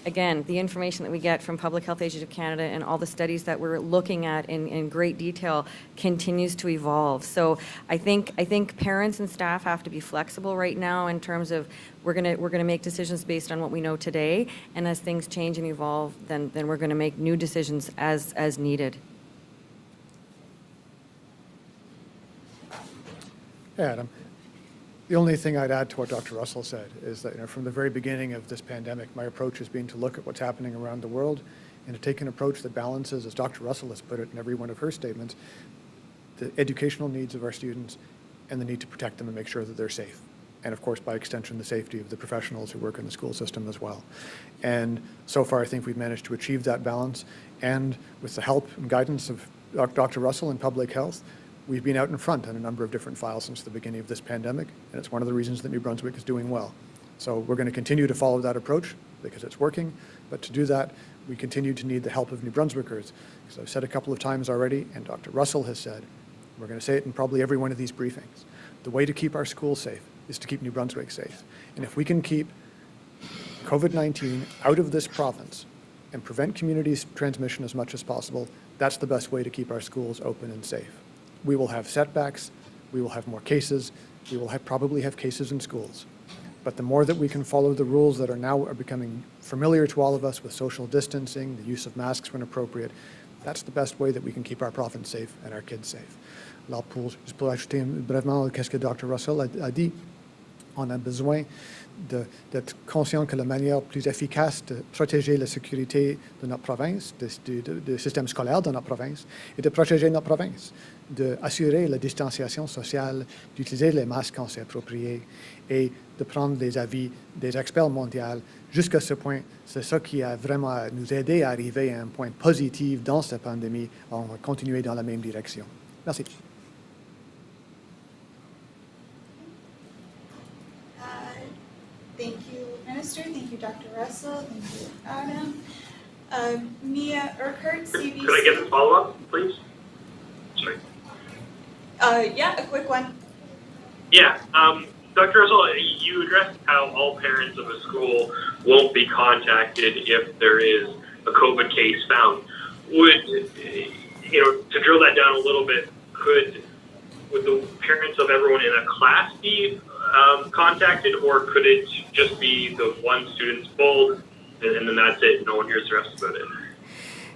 again, the information that we get from Public Health Agency of Canada and all the studies that we're looking at in great detail continues to evolve. So I think parents and staff have to be flexible right now in terms of we're gonna make decisions based on what we know today, and as things change and evolve, then we're gonna make new decisions as needed. Yeah, Adam. The only thing I'd add to what Dr. Russell said is that from the very beginning of this pandemic, my approach has been to look at what's happening around the world and to take an approach that balances, as Dr. Russell has put it in every one of her statements, the educational needs of our students and the need to protect them and make sure that they're safe. And of course, by extension, the safety of the professionals who work in the school system as well. And so far, I think we've managed to achieve that balance. And with the help and guidance of Dr. Russell in public health, we've been out in front on a number of different files since the beginning of this pandemic, and it's one of the reasons that New Brunswick is doing well. So we're going to continue to follow that approach because it's working, but to do that, we continue to need the help of New Brunswickers. Because I've said a couple of times already, and Dr. Russell has said, we're going to say it in probably every one of these briefings, the way to keep our schools safe is to keep New Brunswick safe. And if we can keep COVID-19 out of this province and prevent community transmission as much as possible, that's the best way to keep our schools open and safe. We will have setbacks, we will have more cases, we will probably have cases in schools. But the more that we can follow the rules that are becoming familiar to all of us with social distancing, the use of masks when appropriate, that's the best way that we can keep our province safe and our kids safe. Alors, juste pour ajouter brièvement ce que Dr. Russell a dit, on a besoin d'être conscient que la manière plus efficace de protéger la sécurité de notre province, du système scolaire de notre province, et de protéger notre province, d'assurer la distanciation sociale, d'utiliser les masques quand c'est approprié et de prendre les avis des experts mondiaux. Jusqu'à ce point, c'est ça qui a vraiment nous aidé à arriver à un point positif dans cette pandémie. On va continuer dans la même direction. Merci. Thank you, Minister. Thank you, Dr. Russell. Thank you, Adam. Mia Urquhart, CBC. Could I get the follow-up, please? Sorry. Yeah, a quick one. Yeah. Dr. Russell, you addressed how all parents of a school won't be contacted if there is a COVID case found. To drill that down a little bit, would the parents of everyone in a class be contacted, or could it just be the one student's fault and then that's it, no one hears the rest about it?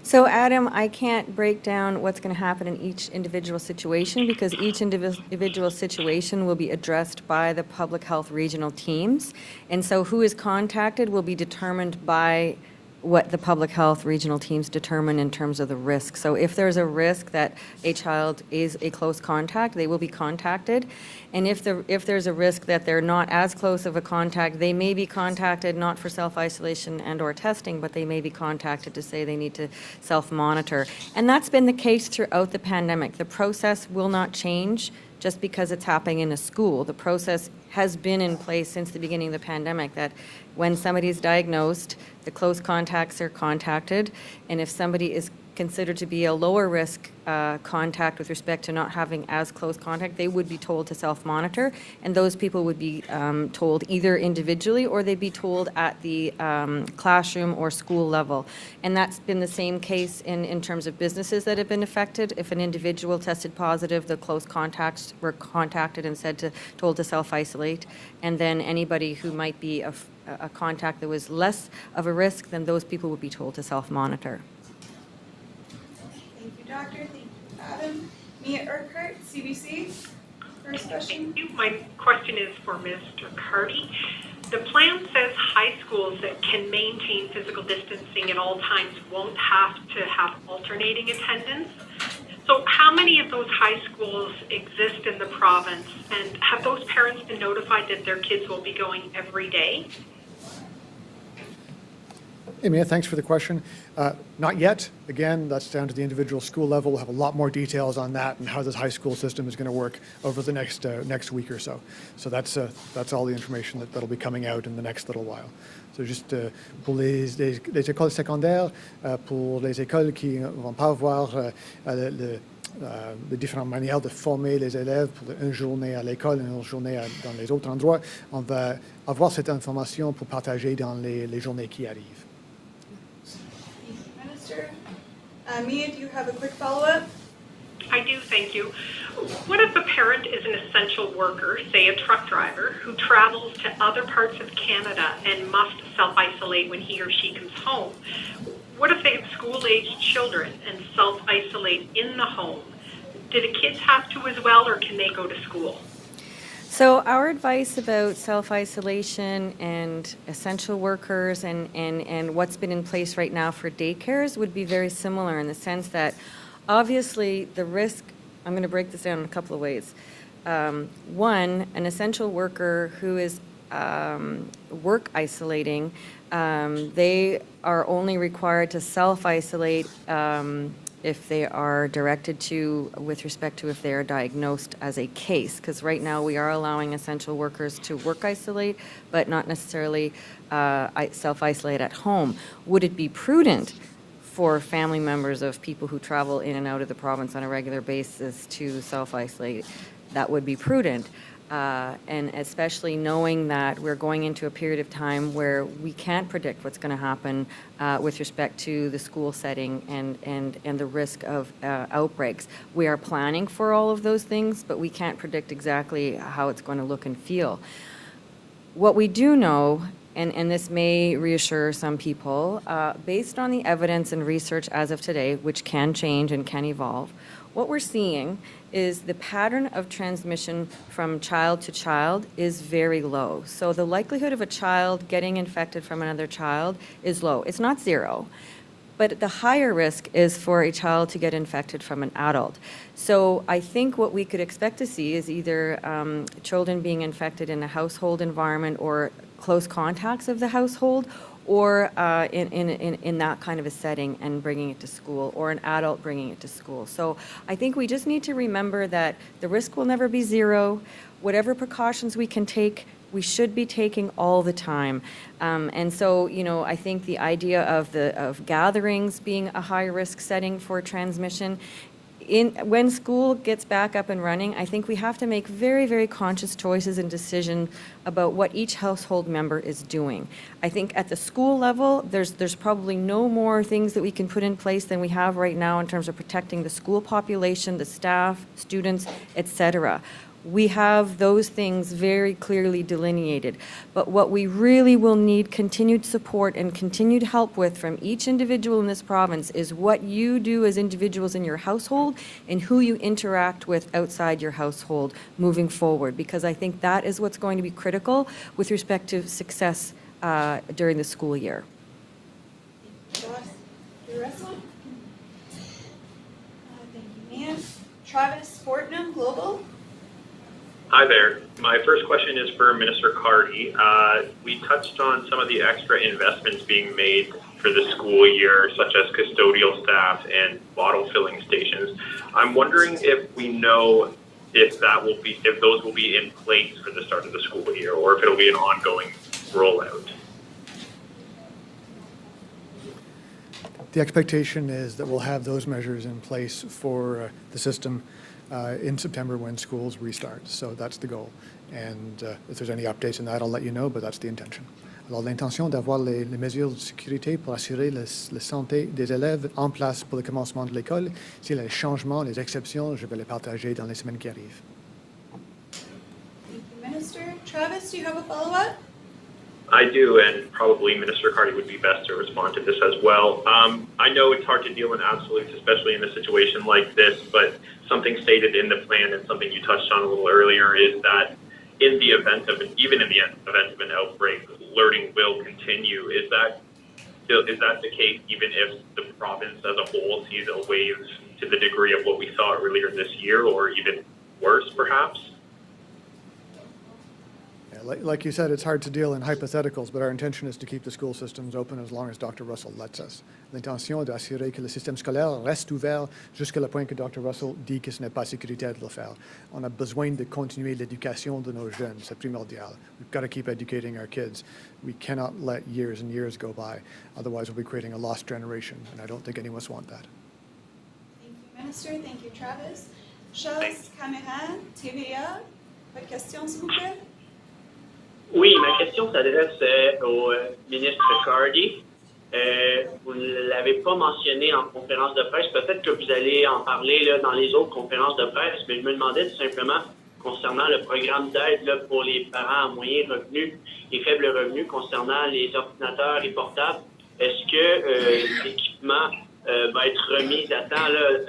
So Adam, I can't break down what's going to happen in each individual situation because each individual situation will be addressed by the public health regional teams. And so who is contacted will be determined by what the public health regional teams determine in terms of the risk. So if there's a risk that a child is a close contact, they will be contacted. And if there's a risk that they're not as close of a contact, they may be contacted not for self-isolation and or testing, but they may be contacted to say they need to self-monitor. And that's been the case throughout the pandemic. The process will not change just because it's happening in a school. The process has been in place since the beginning of the pandemic that when somebody is diagnosed, the close contacts are contacted, and if somebody is considered to be a lower risk contact with respect to not having as close contact, they would be told to self-monitor, and those people would be told either individually or they'd be told at the classroom or school level. And that's been the same case in terms of businesses that have been affected. If an individual tested positive, the close contacts were contacted and told to self-isolate, and then anybody who might be a contact that was less of a risk, then those people would be told to self-monitor. Thank you, Doctor. Thank you, Adam. Mia Urquhart, CBC. First question. Thank you. My question is for Mr. Cardy. The plan says high schools that can maintain physical distancing at all times won't have to have alternating attendance. So how many of those high schools exist in the province, and have those parents been notified that their kids will be going every day? Hey, Mia, thanks for the question. Not yet. Again, that's down to the individual school level. We'll have a lot more details on that and how this high school system is going to work over the next week or so. So that's all the information that'll be coming out in the next little while. So juste pour les écoles secondaires, pour les écoles qui ne vont pas avoir les différentes manières de former les élèves pour une journée à l'école et une autre journée dans les autres endroits, on va avoir cette information pour partager dans les journées qui arrivent. Minister. Mia, do you have a quick follow-up? I do, thank you. What if a parent is an essential worker, say a truck driver, who travels to other parts of Canada and must self-isolate when he or she comes home? What if they have school-aged children and self-isolate in the home? Do the kids have to as well, or can they go to school? So our advice about self-isolation and essential workers and what's been in place right now for daycares would be very similar in the sense that obviously the risk, I'm going to break this down in a couple of ways. One, an essential worker who is work isolating, they are only required to self-isolate if they are directed to, with respect to if they are diagnosed as a case, because right now we are allowing essential workers to work isolate, but not necessarily self-isolate at home. Would it be prudent for family members of people who travel in and out of the province on a regular basis to self-isolate? That would be prudent. And especially knowing that we're going into a period of time where we can't predict what's going to happen with respect to the school setting and the risk of outbreaks. We are planning for all of those things, but we can't predict exactly how it's going to look and feel. What we do know, and this may reassure some people, based on the evidence and research as of today, which can change and can evolve, what we're seeing is the pattern of transmission from child to child is very low. So the likelihood of a child getting infected from another child is low. It's not zero, but the higher risk is for a child to get infected from an adult. So I think what we could expect to see is either children being infected in a household environment or close contacts of the household, or in that kind of a setting and bringing it to school, or an adult bringing it to school. So I think we just need to remember that the risk will never be zero. Whatever precautions we can take, we should be taking all the time. And so, you know, I think the idea of gatherings being a high risk setting for transmission, when school gets back up and running, I think we have to make very, very conscious choices and decisions about what each household member is doing. I think at the school level, there's probably no more things that we can put in place than we have right now in terms of protecting the school population, the staff, students, etc. We have those things very clearly delineated. But what we really will need continued support and continued help with from each individual in this province is what you do as individuals in your household and who you interact with outside your household moving forward, because I think that is what's going to be critical with respect to success during the school year. Russell? Thank you, Mia. Travis Fortnum, Global. Hi there. My first question is for Minister Cardy. We touched on some of the extra investments being made for the school year, such as custodial staff and bottle filling stations. I'm wondering if we know if those will be in place for the start of the school year, or if it'll be an ongoing rollout. The expectation is that we'll have those measures in place for the system in September when schools restart. So that's the goal. And if there's any updates on that, I'll let you know, but that's the intention. Alors, l'intention d'avoir les mesures de sécurité pour assurer la santé des élèves en place pour le commencement de l'école. S'il y a les changements, les exceptions, je vais les partager dans les semaines qui arrivent. Thank you, Minister. Travis, do you have a follow-up? I do, and probably Minister Cardy would be best to respond to this as well. I know it's hard to deal in absolutes, especially in a situation like this, but something stated in the plan and something you touched on a little earlier is that in the event of an outbreak, learning will continue. Is that the case even if the province as a whole sees a wave to the degree of what we saw earlier this year, or even worse, perhaps? Like you said, it's hard to deal in hypotheticals, but our intention is to keep the school systems open as long as Dr. Russell lets us. L'intention est d'assurer que le système scolaire reste ouvert jusqu'à le point que Dr. Russell dit que ce n'est pas sécuritaire de le faire. On a besoin de continuer l'éducation de nos jeunes, c'est primordial. We've got to keep educating our kids. We cannot let years and years go by, otherwise we'll be creating a lost generation, and I don't think any of us want that. Thank you, Minister. Thank you, Travis. Charles Caméra, TVA, votre question, s'il vous plaît? Oui, ma question s'adresse au ministre Cardy. Vous ne l'avez pas mentionné en conférence de presse. Peut-être que vous allez en parler là, dans les autres conférences de presse, mais je me demandais tout simplement concernant le programme d'aide là, pour les parents à moyen revenu et faible revenu concernant les ordinateurs et portables. Est-ce que l'équipement va être remis à temps là,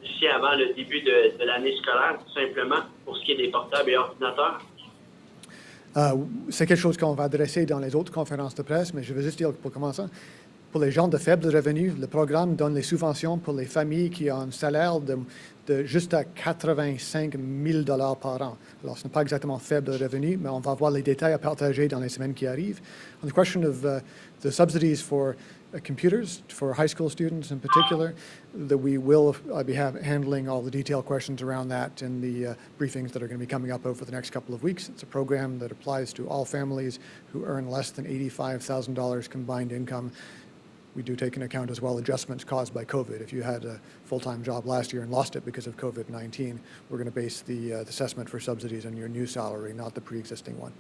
d'ici avant le début de l'année scolaire, tout simplement, pour ce qui est des portables et ordinateurs? C'est quelque chose qu'on va adresser dans les autres conférences de presse, mais je veux juste dire pour commencer, pour les gens de faible revenu, le programme donne les subventions pour les familles qui ont un salaire de juste à 85 000 $ par an. Alors, ce n'est pas exactement faible revenu, mais on va avoir les détails à partager dans les semaines qui arrivent. On the question of the subsidies for computers, for high school students in particular, that we will be handling all the detailed questions around that in the briefings that are going to be coming up over the next couple of weeks. It's a program that applies to all families who earn less than $85,000 combined income. We do take into account as well adjustments caused by COVID. If you had a full-time job last year and lost it because of COVID-19, we're going to base the assessment for subsidies on your new salary, not the pre-existing one.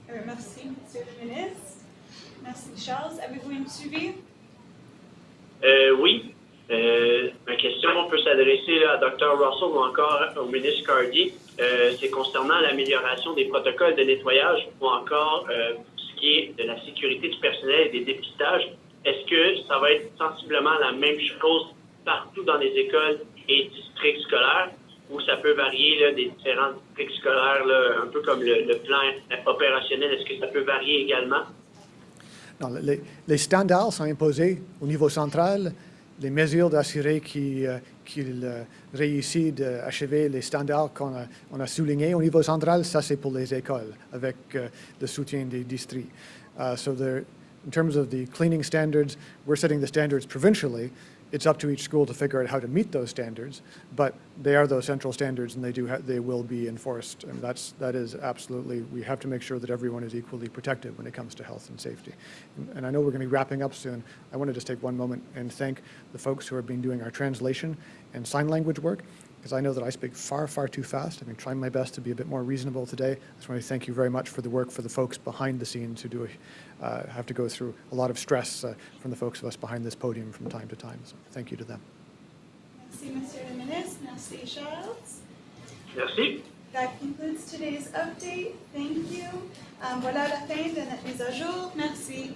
Merci, Monsieur le Ministre. Merci, Charles. Avez-vous une suivi? Oui. Ma question peut s'adresser à Dr. Russell ou encore au ministre Cardy. C'est concernant l'amélioration des protocoles de nettoyage ou encore ce qui est de la sécurité du personnel et des dépistages. Est-ce que ça va être sensiblement la même chose partout dans les écoles et districts scolaires ou ça peut varier là, des différents districts scolaires, là, un peu comme le plan opérationnel? Est-ce que ça peut varier également? Non, les standards sont imposés au niveau central. Les mesures d'assurer qu'ils réussissent d'achever les standards qu'on a soulignés au niveau central, ça c'est pour les écoles, avec le soutien des districts. So in terms of the cleaning standards, we're setting the standards provincially. It's up to each school to figure out how to meet those standards, but they are those central standards, and they will be enforced. And that is absolutely, we have to make sure that everyone is equally protected when it comes to health and safety. And I know we're going to be wrapping up soon. I want to just take one moment and thank the folks who have been doing our translation and sign language work, because I know that I speak far, far too fast. I've been trying my best to be a bit more reasonable today. I just want to thank you very much for the work for the folks behind the scenes who have to go through a lot of stress from the folks of us behind this podium from time to time. So thank you to them. Merci, Monsieur le Ministre. Merci, Charles. Merci. That concludes today's update. Thank you. Voilà la fin de notre mise à jour. Merci.